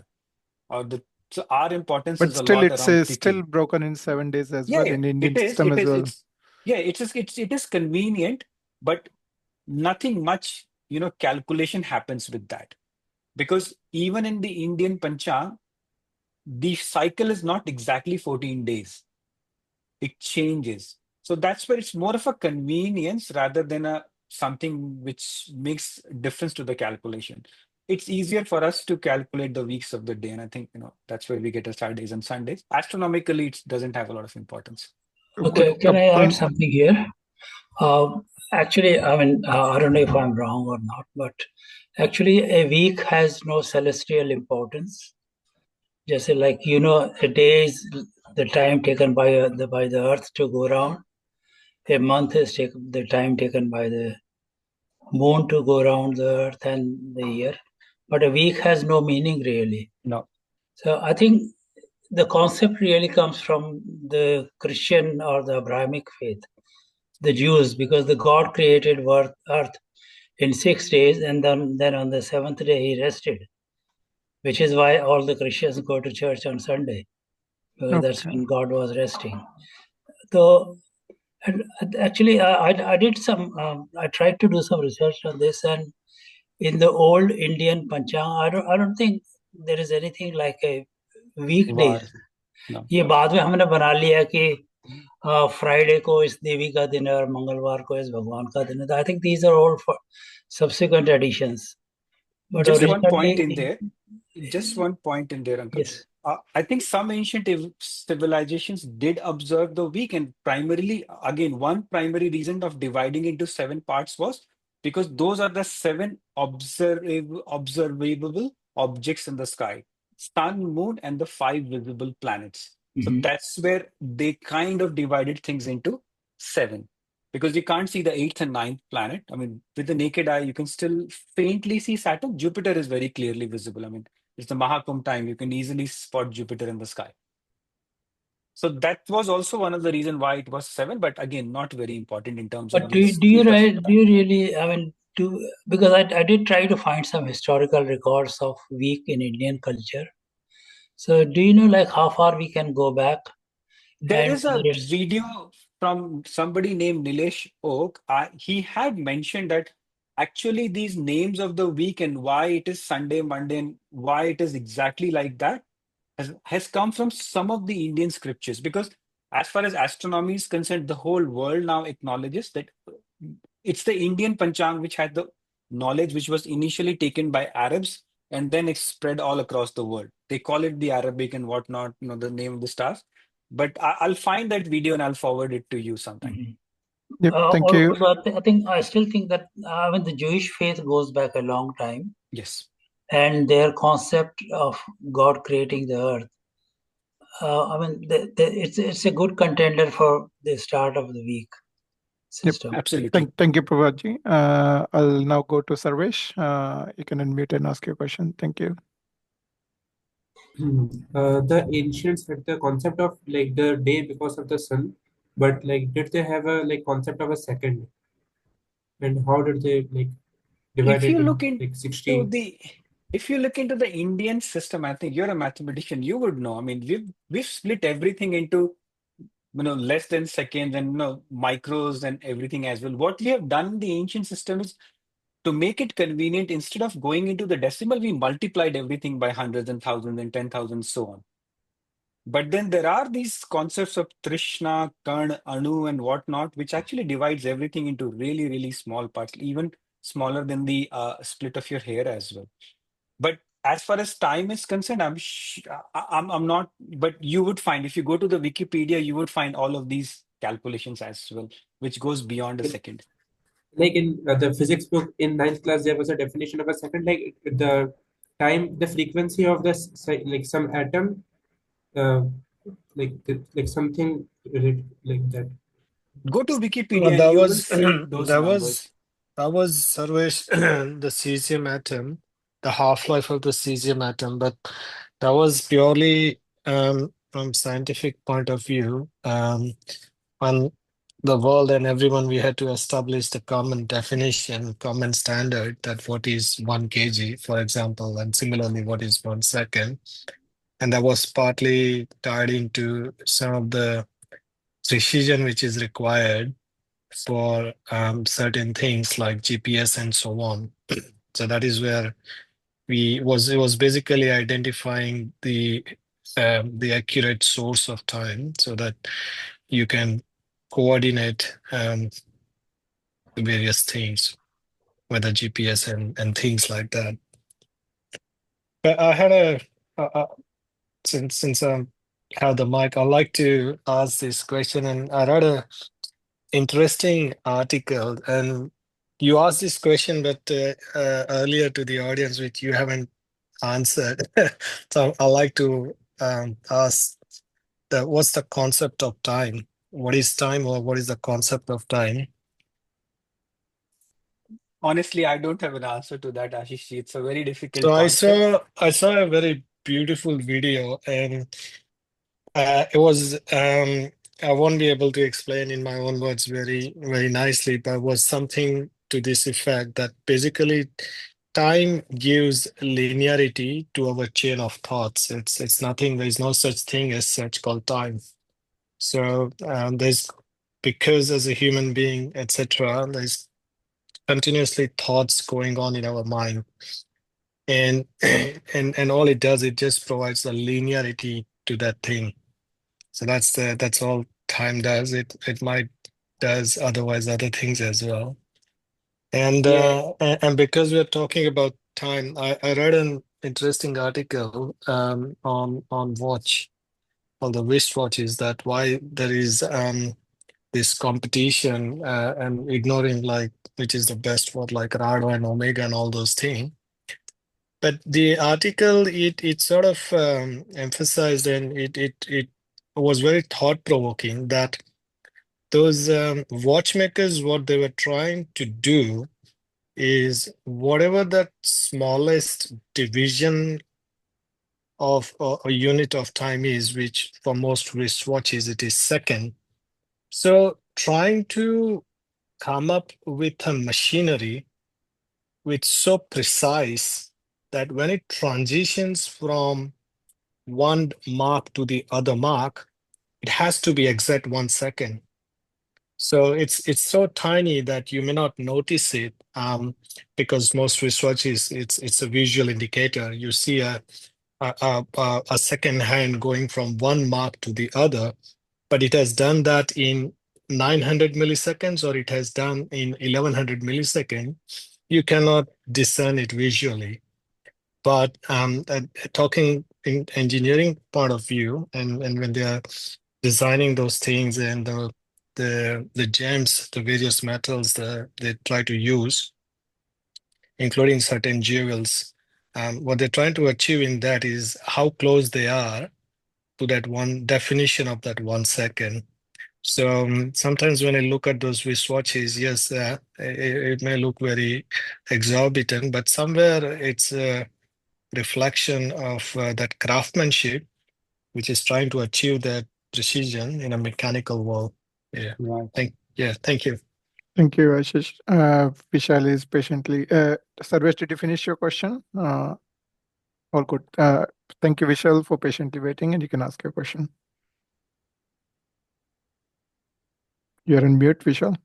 S2: so our importance
S1: But
S2: is a
S1: still,
S2: lot
S1: it's
S2: around
S1: still
S2: tithi.
S1: broken in 7 days as
S2: Yeah,
S1: well
S2: yeah,
S1: in Indian
S2: it is.
S1: system
S2: It
S1: as
S2: is.
S1: well.
S2: It is convenient, but nothing much, calculation happens with that. Because even in the Indian Panchang, the cycle is not exactly 14 days. It changes. So that's where it's more of a convenience rather than something which makes difference to the calculation. It's easier for us to calculate the weeks of the day. And I think, that's where we get our Saturdays and Sundays. Astronomically, it doesn't have a lot of importance.
S4: Okay, can I add something here? Actually, I mean, I don't know if I'm wrong or not, but actually, a week has no celestial importance. Just like, a day is the time taken by the Earth to go around. A month is the time taken by the moon to go around the Earth and the year. But a week has no meaning really.
S2: No.
S4: So I think the concept really comes from the Christian or the Abrahamic faith, the Jews, because the God created earth in 6 days, and then on the seventh day he rested, which is why all the Christians go to church on Sunday. That's
S1: Okay.
S4: when God was resting. So, and actually, I did some. I tried to do some research on this, and in the old Indian Panchang, I don't think there is anything like a weekdays.
S2: Var. No.
S4: ये बाद में हमने बना लिया कि Friday को इस देवी का दिन है और मंगलवार को इस भगवान का दिन है. I think these are all subsequent additions. But
S2: Just one point in
S4: originally,
S2: there. Just one point in there, Uncle.
S4: yes.
S2: I think some ancient civilizations did observe the week, and primarily, again, one primary reason of dividing into 7 parts was because those are the 7 observable objects in the sky: sun, moon, and the 5 visible planets. So
S4: Mhm.
S2: that's where they kind of divided things into 7. Because you can't see the 8th and 9th planet. I mean, with the naked eye, you can still faintly see Saturn. Jupiter is very clearly visible. I mean, it's the Mahakumbh time. You can easily spot Jupiter in the sky. So that was also one of the reasons why it was 7, but again, not very important in terms of
S4: But
S2: the
S4: do you
S2: split of
S4: do
S2: time.
S4: you really? I mean, because I did try to find some historical records of week in Indian culture. So do you know like how far we can go back?
S2: There
S4: And
S2: is a
S4: there's
S2: video from somebody named Nilesh Oak. He had mentioned that actually these names of the week and why it is Sunday, Monday, and why it is exactly like that has come from some of the Indian scriptures. Because as far as astronomy is concerned, the whole world now acknowledges that it's the Indian Panchang which had the knowledge which was initially taken by Arabs and then it's spread all across the world. They call it the Arabic and whatnot, the name of the stars. But I'll find that video and I'll forward it to you sometime.
S4: Mhm.
S1: Yep. Thank you.
S4: Also, I still think that when the Jewish faith goes back a long time,
S2: Yes.
S4: and their concept of God creating the earth, I mean, it's a good contender for the start of the week system.
S2: Absolutely.
S1: Thank you, Prabhatji. I'll now go to Sarvesh. You can unmute and ask your question. Thank you.
S5: The ancients had the concept of like the day because of the sun, but like did they have a like concept of a second? And how did they like divide
S2: If
S5: it
S2: you
S5: in
S2: look into
S5: like 16?
S2: if you look into the Indian system, I think you're a mathematician, you would know. I mean, we've split everything into less than seconds and micros and everything as well. What we have done in the ancient system is to make it convenient, instead of going into the decimal, we multiplied everything by hundreds and thousands and 10,000, so on. But then there are these concepts of Trishna, Karn, Anu, and whatnot, which actually divides everything into really, really small parts, even smaller than the split of your hair as well. But as far as time is concerned, I'm not. But you would find, if you go to the Wikipedia, you would find all of these calculations as well, which goes beyond a second.
S5: Like in the physics book in ninth class, there was a definition of a second, like the time, the frequency of this, like some atom, uh, like something like that.
S2: Go to Wikipedia and
S6: That
S2: you will
S6: was
S2: see those numbers.
S6: that was Sarvesh, the cesium atom, the half-life of the cesium atom, but that was purely from scientific point of view. On the world and everyone, we had to establish the common definition, common standard that what is 1 kg, for example, and similarly what is 1 second. And that was partly tied into some of the precision which is required for certain things like GPS and so on. So that is where it was basically identifying the accurate source of time so that you can coordinate various things, whether GPS and things like that. But I had since I have the mic, I'd like to ask this question, and I read a interesting article, and you asked this question, but earlier to the audience, which you haven't answered. So I like to ask what's the concept of time? What is time, or what is the concept of time?
S2: Honestly, I don't have an answer to that, Ashish. It's a very difficult
S6: So
S2: concept.
S6: I saw a very beautiful video, and it was I won't be able to explain in my own words very nicely, but it was something to this effect that basically time gives linearity to our chain of thoughts. It's nothing. There's no such thing as such called time. So there's because as a human being, etc., there's continuously thoughts going on in our mind, and and all it does, it just provides a linearity to that thing. So that's all time does. It might does otherwise other things as well. And and because we're talking about time, I read an interesting article on watch, on the wristwatches, that why there is this competition and ignoring like which is the best for like Rado and Omega and all those things. But the article it sort of emphasized, and it was very thought provoking, that those watchmakers, what they were trying to do is whatever that smallest division of a unit of time is, which for most wristwatches it is second. So trying to come up with a machinery which so precise that when it transitions from one mark to the other mark, it has to be exact 1 second. So it's so tiny that you may not notice it, because most research is it's a visual indicator. You see a second hand going from one mark to the other, but it has done that in 900 milliseconds or it has done in 1100 milliseconds. You cannot discern it visually. But talking in engineering point of view, and when they are designing those things and the gems, the various metals that they try to use, including certain jewels, what they're trying to achieve in that is how close they are to that one definition of that 1 second. So sometimes when I look at those wristwatches, yes, it may look very exorbitant, but somewhere it's a reflection of that craftsmanship, which is trying to achieve that precision in a mechanical world. Yeah.
S2: Right.
S6: Thank you.
S1: Thank you, Ashish. Vishal is patiently. Sarvesh, did you finish your question? All good. Thank you, Vishal, for patiently waiting, and you can ask your question. You're on mute, Vishal.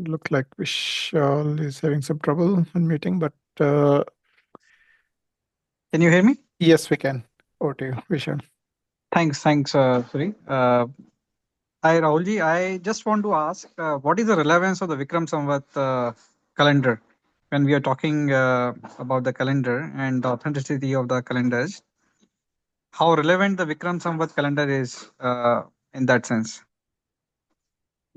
S1: Look like Vishal is having some trouble unmuting, but
S7: Can you hear me?
S1: yes, we can. Over to you, Vishal.
S7: Thanks, Sury. Hi, Rahulji. I just want to ask, what is the relevance of the Vikram Samvat calendar when we are talking about the calendar and the authenticity of the calendars? How relevant the Vikram Samvat calendar is in that sense?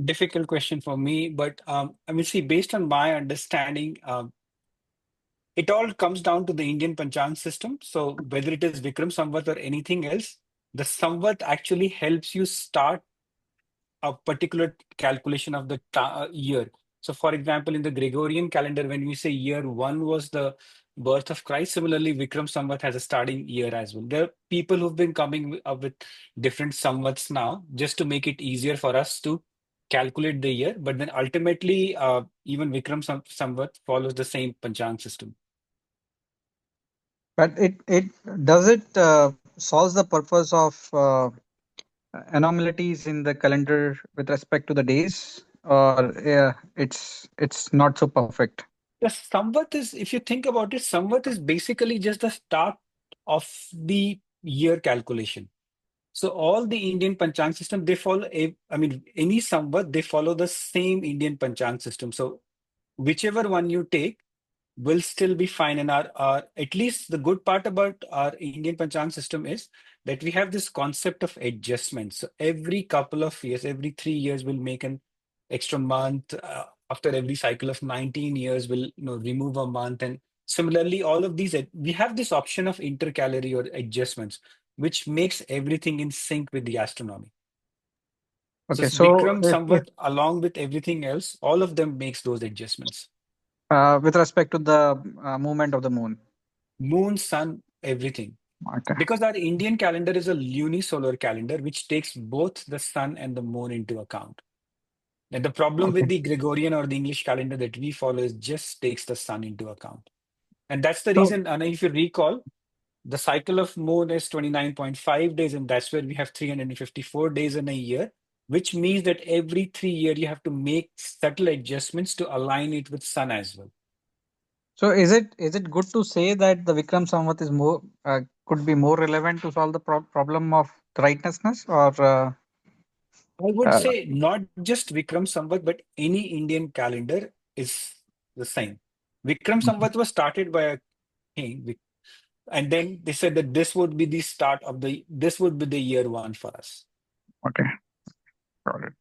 S2: Difficult question for me, but I mean, see, based on my understanding, it all comes down to the Indian Panchang system. So whether it is Vikram Samvat or anything else, the Samvat actually helps you start a particular calculation of the year. So for example, in the Gregorian calendar, when we say year one was the birth of Christ, similarly, Vikram Samvat has a starting year as well. There are people who've been coming up with different Samvats now, just to make it easier for us to calculate the year. But then ultimately, even Vikram Samvat follows the same Panchang system.
S7: But it solves the purpose of anomalies in the calendar with respect to the days, or it's not so perfect?
S2: The Samvat is, if you think about it, Samvat is basically just the start of the year calculation. So all the Indian Panchang system, they follow any Samvat, they follow the same Indian Panchang system. So whichever one you take will still be fine. And our at least the good part about our Indian Panchang system is that we have this concept of adjustment. So every couple of years, every 3 years, we'll make an extra month. After every cycle of 19 years, we'll remove a month. And similarly, all of these, we have this option of intercalary or adjustments, which makes everything in sync with the astronomy. So
S7: Okay, so
S2: Vikram Samvat, along with everything else, all of them makes those adjustments.
S7: with respect to the movement of the moon.
S2: Moon, sun, everything.
S7: Okay.
S2: Because our Indian calendar is a lunisolar calendar, which takes both the sun and the moon into account. And the problem
S7: Okay.
S2: with the Gregorian or the English calendar that we follow is just takes the sun into account. And that's the
S7: So,
S2: reason, and if you recall, the cycle of moon is 29.5 days, and that's where we have 354 days in a year, which means that every 3 years you have to make subtle adjustments to align it with sun as well.
S7: so is it good to say that the Vikram Samvat is more could be more relevant to solve the problem of rightness, or
S2: I would
S7: uh,
S2: say not just Vikram Samvat, but any Indian calendar is the same. Vikram Samvat was started by a king, and then they said that this would be the start of this would be the year one for us.
S7: okay, got it.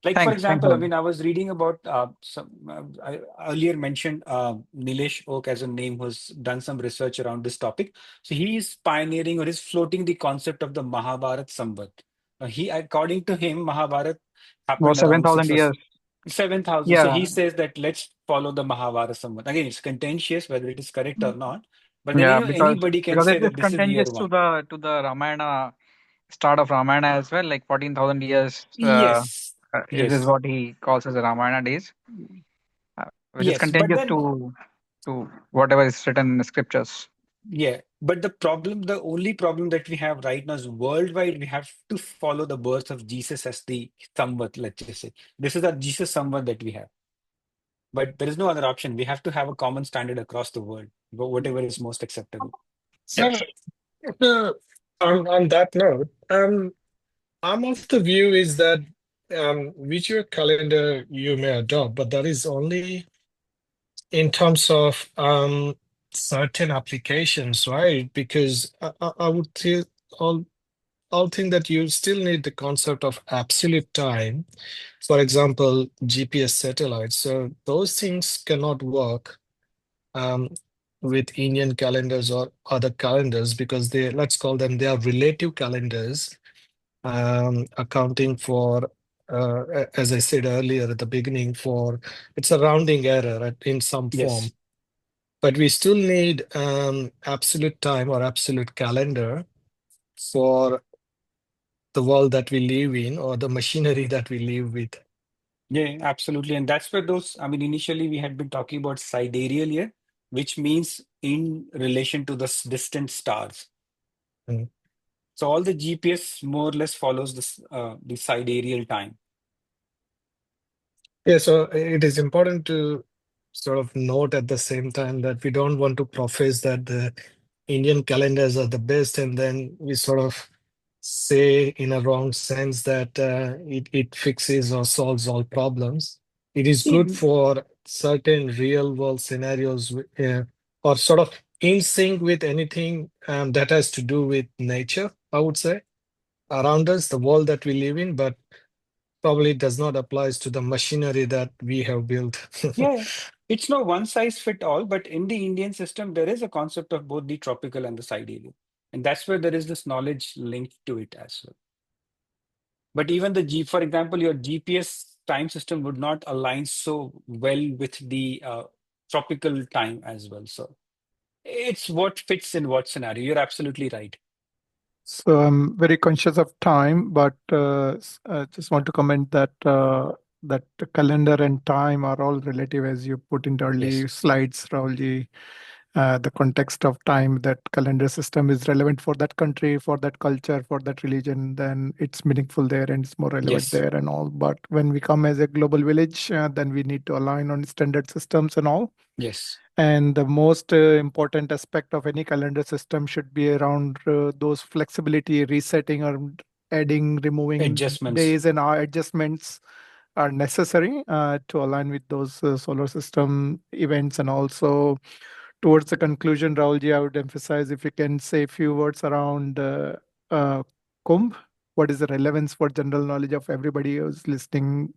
S2: Like, for
S7: Thanks,
S2: example, I
S7: Rahul.
S2: mean, I was reading about I earlier mentioned Nilesh Oak as a name who's done some research around this topic. So he is pioneering or is floating the concept of the Mahabharat Samvat. According to him, Mahabharat
S7: Was
S2: happened around
S7: 7,000 years.
S2: 7,000. So
S7: Yeah,
S2: he says that let's follow the Mahabharat Samvat. Again, it's contentious whether it is correct or not. But then,
S7: yeah, because
S2: anybody can
S7: because
S2: say
S7: it is
S2: that this is year
S7: contagious
S2: one.
S7: to the Ramayana, start of Ramayana as well, like 14,000 years.
S2: Yes,
S7: This is
S2: yes,
S7: what he calls as the Ramayana days, which is
S2: yes. But
S7: contagious
S2: then
S7: to whatever is written in the scriptures.
S2: yeah, but the only problem that we have right now is worldwide, we have to follow the birth of Jesus as the Samvat, let's just say. This is our Jesus Samvat that we have. But there is no other option. We have to have a common standard across the world, whatever is most acceptable.
S6: So, on that note, I'm of the view is that whichever calendar you may adopt, but that is only in terms of certain applications, right? Because I would I'll think that you still need the concept of absolute time. For example, GPS satellites. So those things cannot work um, with Indian calendars or other calendars because let's call them, they are relative calendars, accounting for, as I said earlier at the beginning, it's a rounding error in some form.
S2: Yes.
S6: But we still need absolute time or absolute calendar for the world that we live in or the machinery that we live with.
S2: Yeah, absolutely. And that's where initially we had been talking about sidereal year, which means in relation to the distant stars.
S6: Mm.
S2: So all the GPS more or less follows the sidereal time.
S6: Yeah, so it is important to sort of note at the same time that we don't want to profess that the Indian calendars are the best, and then we sort of say in a wrong sense that it fixes or solves all problems. It is good
S2: See,
S6: for certain real world scenarios or sort of in sync with anything that has to do with nature, I would say, around us, the world that we live in, but probably does not apply to the machinery that we have built.
S2: yeah, it's no one size fit all, but in the Indian system, there is a concept of both the tropical and the sidereal. And that's where there is this knowledge linked to it as well. But even for example, your GPS time system would not align so well with the tropical time as well. So it's what fits in what scenario. You're absolutely right.
S1: So I'm very conscious of time, but I just want to comment that that the calendar and time are all relative, as you put in the
S2: Yes.
S1: early slides, Rahulji. The context of time, that calendar system is relevant for that country, for that culture, for that religion, then it's meaningful there and it's more relevant
S2: Yes.
S1: there and all. But when we come as a global village, then we need to align on standard systems and all.
S2: Yes.
S1: And the most important aspect of any calendar system should be around those flexibility, resetting or adding, removing
S2: Adjustments.
S1: days and hour adjustments are necessary to align with those solar system events. And also towards the conclusion, Rahulji, I would emphasize if you can say a few words around Kumbh. What is the relevance for general knowledge of everybody who's listening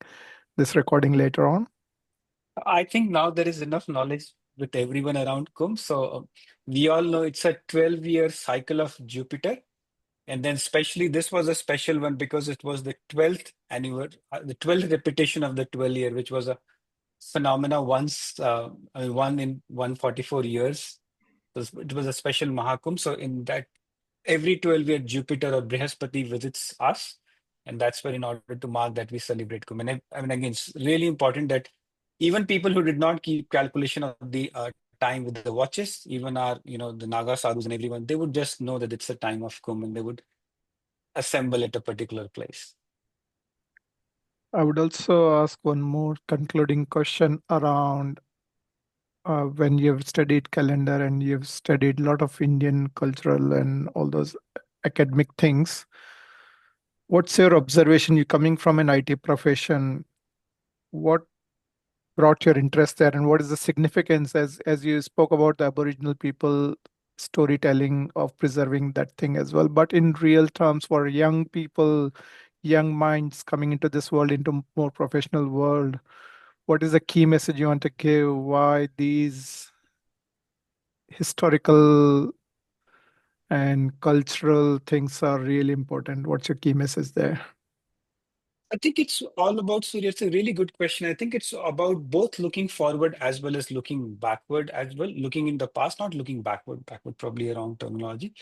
S1: this recording later on?
S2: I think now there is enough knowledge with everyone around Kumbh. So we all know it's a 12-year cycle of Jupiter. And then especially this was a special one because it was the 12th anniversary, the 12th repetition of the 12 year, which was a phenomena one in 144 years. It was a special Mahakumbh. So in that every 12 year Jupiter or Brihaspati visits us. And that's where, in order to mark that, we celebrate Kumbh. I mean, again, it's really important that even people who did not keep calculation of the time with the watches, even our, the Naga sadhus and everyone, they would just know that it's a time of Kumbh and they would assemble at a particular place.
S1: I would also ask one more concluding question around when you've studied calendar and you've studied a lot of Indian cultural and all those academic things. What's your observation? You coming from an IT profession, what brought your interest there, and what is the significance as you spoke about the Aboriginal people storytelling of preserving that thing as well, but in real terms for young people, young minds coming into this world, into more professional world, what is the key message you want to give? Why these historical and cultural things are really important? What's your key message there?
S2: I think it's all about, Surya. It's a really good question. I think it's about both looking forward as well as looking backward as well. Looking in the past, not looking backward. Backward probably a wrong terminology.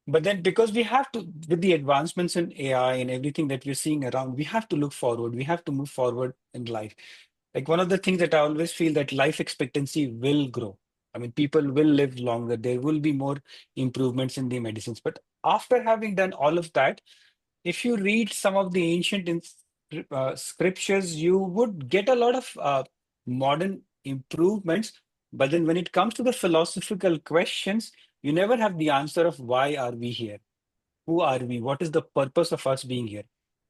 S2: But then because we have to, with the advancements in AI and everything that we're seeing around, we have to look forward. We have to move forward in life. Like one of the things that I always feel that life expectancy will grow. I mean, people will live longer. There will be more improvements in the medicines. But after having done all of that, if you read some of the ancient scriptures, you would get a lot of modern improvements. But then when it comes to the philosophical questions, you never have the answer of why are we here? Who are we? What is the purpose of us being here?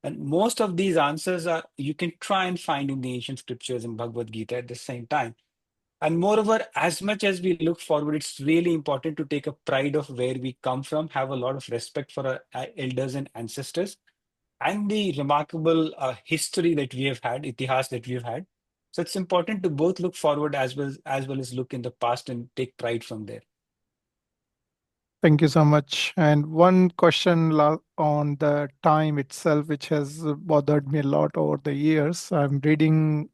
S2: And most of these answers are you can try and find in the ancient scriptures and Bhagavad Gita at the same time. And moreover, as much as we look forward, it's really important to take a pride of where we come from, have a lot of respect for our elders and ancestors, and the remarkable history that we have had, itihas that we have had. So it's important to both look forward as well as look in the past and take pride from there.
S1: Thank you so much. And one question on the time itself, which has bothered me a lot over the years. I'm reading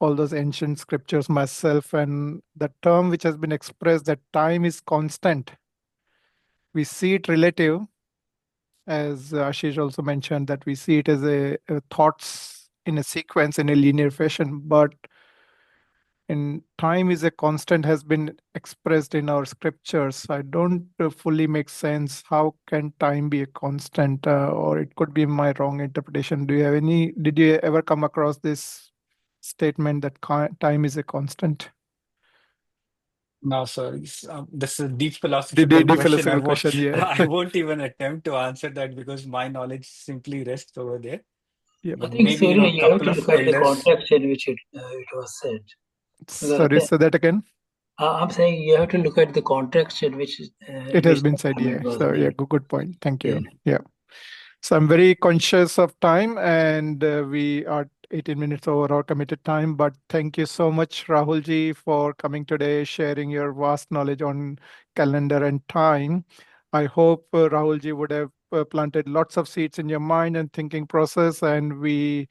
S1: all those ancient scriptures myself, and the term which has been expressed that time is constant. We see it relative, as Ashish also mentioned, that we see it as a thoughts in a sequence in a linear fashion, but in time is a constant has been expressed in our scriptures. I don't fully make sense. How can time be a constant? Or it could be my wrong interpretation. Did you ever come across this statement that time is a constant?
S2: No, sorry. This is a deep
S1: The
S2: philosophical
S1: deep
S2: question.
S1: philosophical question, yeah.
S2: I won't even attempt to answer that because my knowledge simply rests over there.
S1: Yeah.
S2: But
S4: I think,
S2: maybe,
S4: Surya,
S2: a
S4: you have
S2: couple
S4: to
S2: of
S4: look at the
S2: elders.
S4: context in which it was said.
S1: Sorry, say that again.
S4: I'm saying you have to look at the context in which
S1: It has been said, yeah.
S4: was
S1: So yeah,
S4: made.
S1: good point. Thank you. Yeah. So I'm very conscious of time, and we are 18 minutes over our committed time. But thank you so much, Rahul ji, for coming today, sharing your vast knowledge on calendar and time. I hope Rahul ji would have planted lots of seeds in your mind and thinking process, and we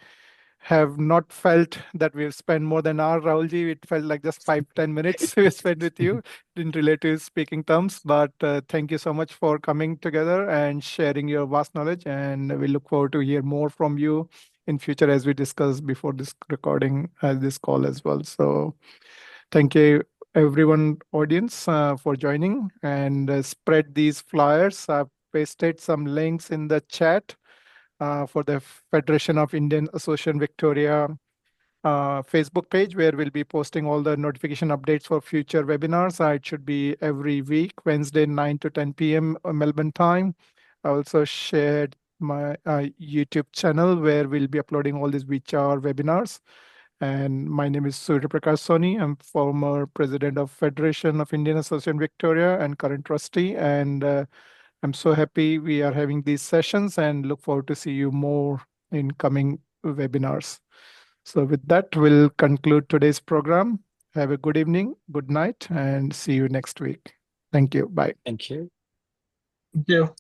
S1: have not felt that we've spent more than an hour, Rahulji. It felt like just 5-10 minutes we spent with you in relative speaking terms. But thank you so much for coming together and sharing your vast knowledge. And we look forward to hear more from you in future as we discussed before this recording, this call as well. So thank you everyone, audience, for joining, and spread these flyers. I've pasted some links in the chat for the Federation of Indian Association Victoria Facebook page, where we'll be posting all the notification updates for future webinars. It should be every week, Wednesday, 9 to 10 p.m. Melbourne time. I also shared my YouTube channel where we'll be uploading all these VCHAR webinars. And my name is Sury Soni. I'm former president of Federation of Indian Association Victoria and current trustee. And I'm so happy we are having these sessions and look forward to see you more in coming webinars. So with that, we'll conclude today's program. Have a good evening, good night, and see you next week. Thank you. Bye.
S2: Thank you.
S6: Thank you.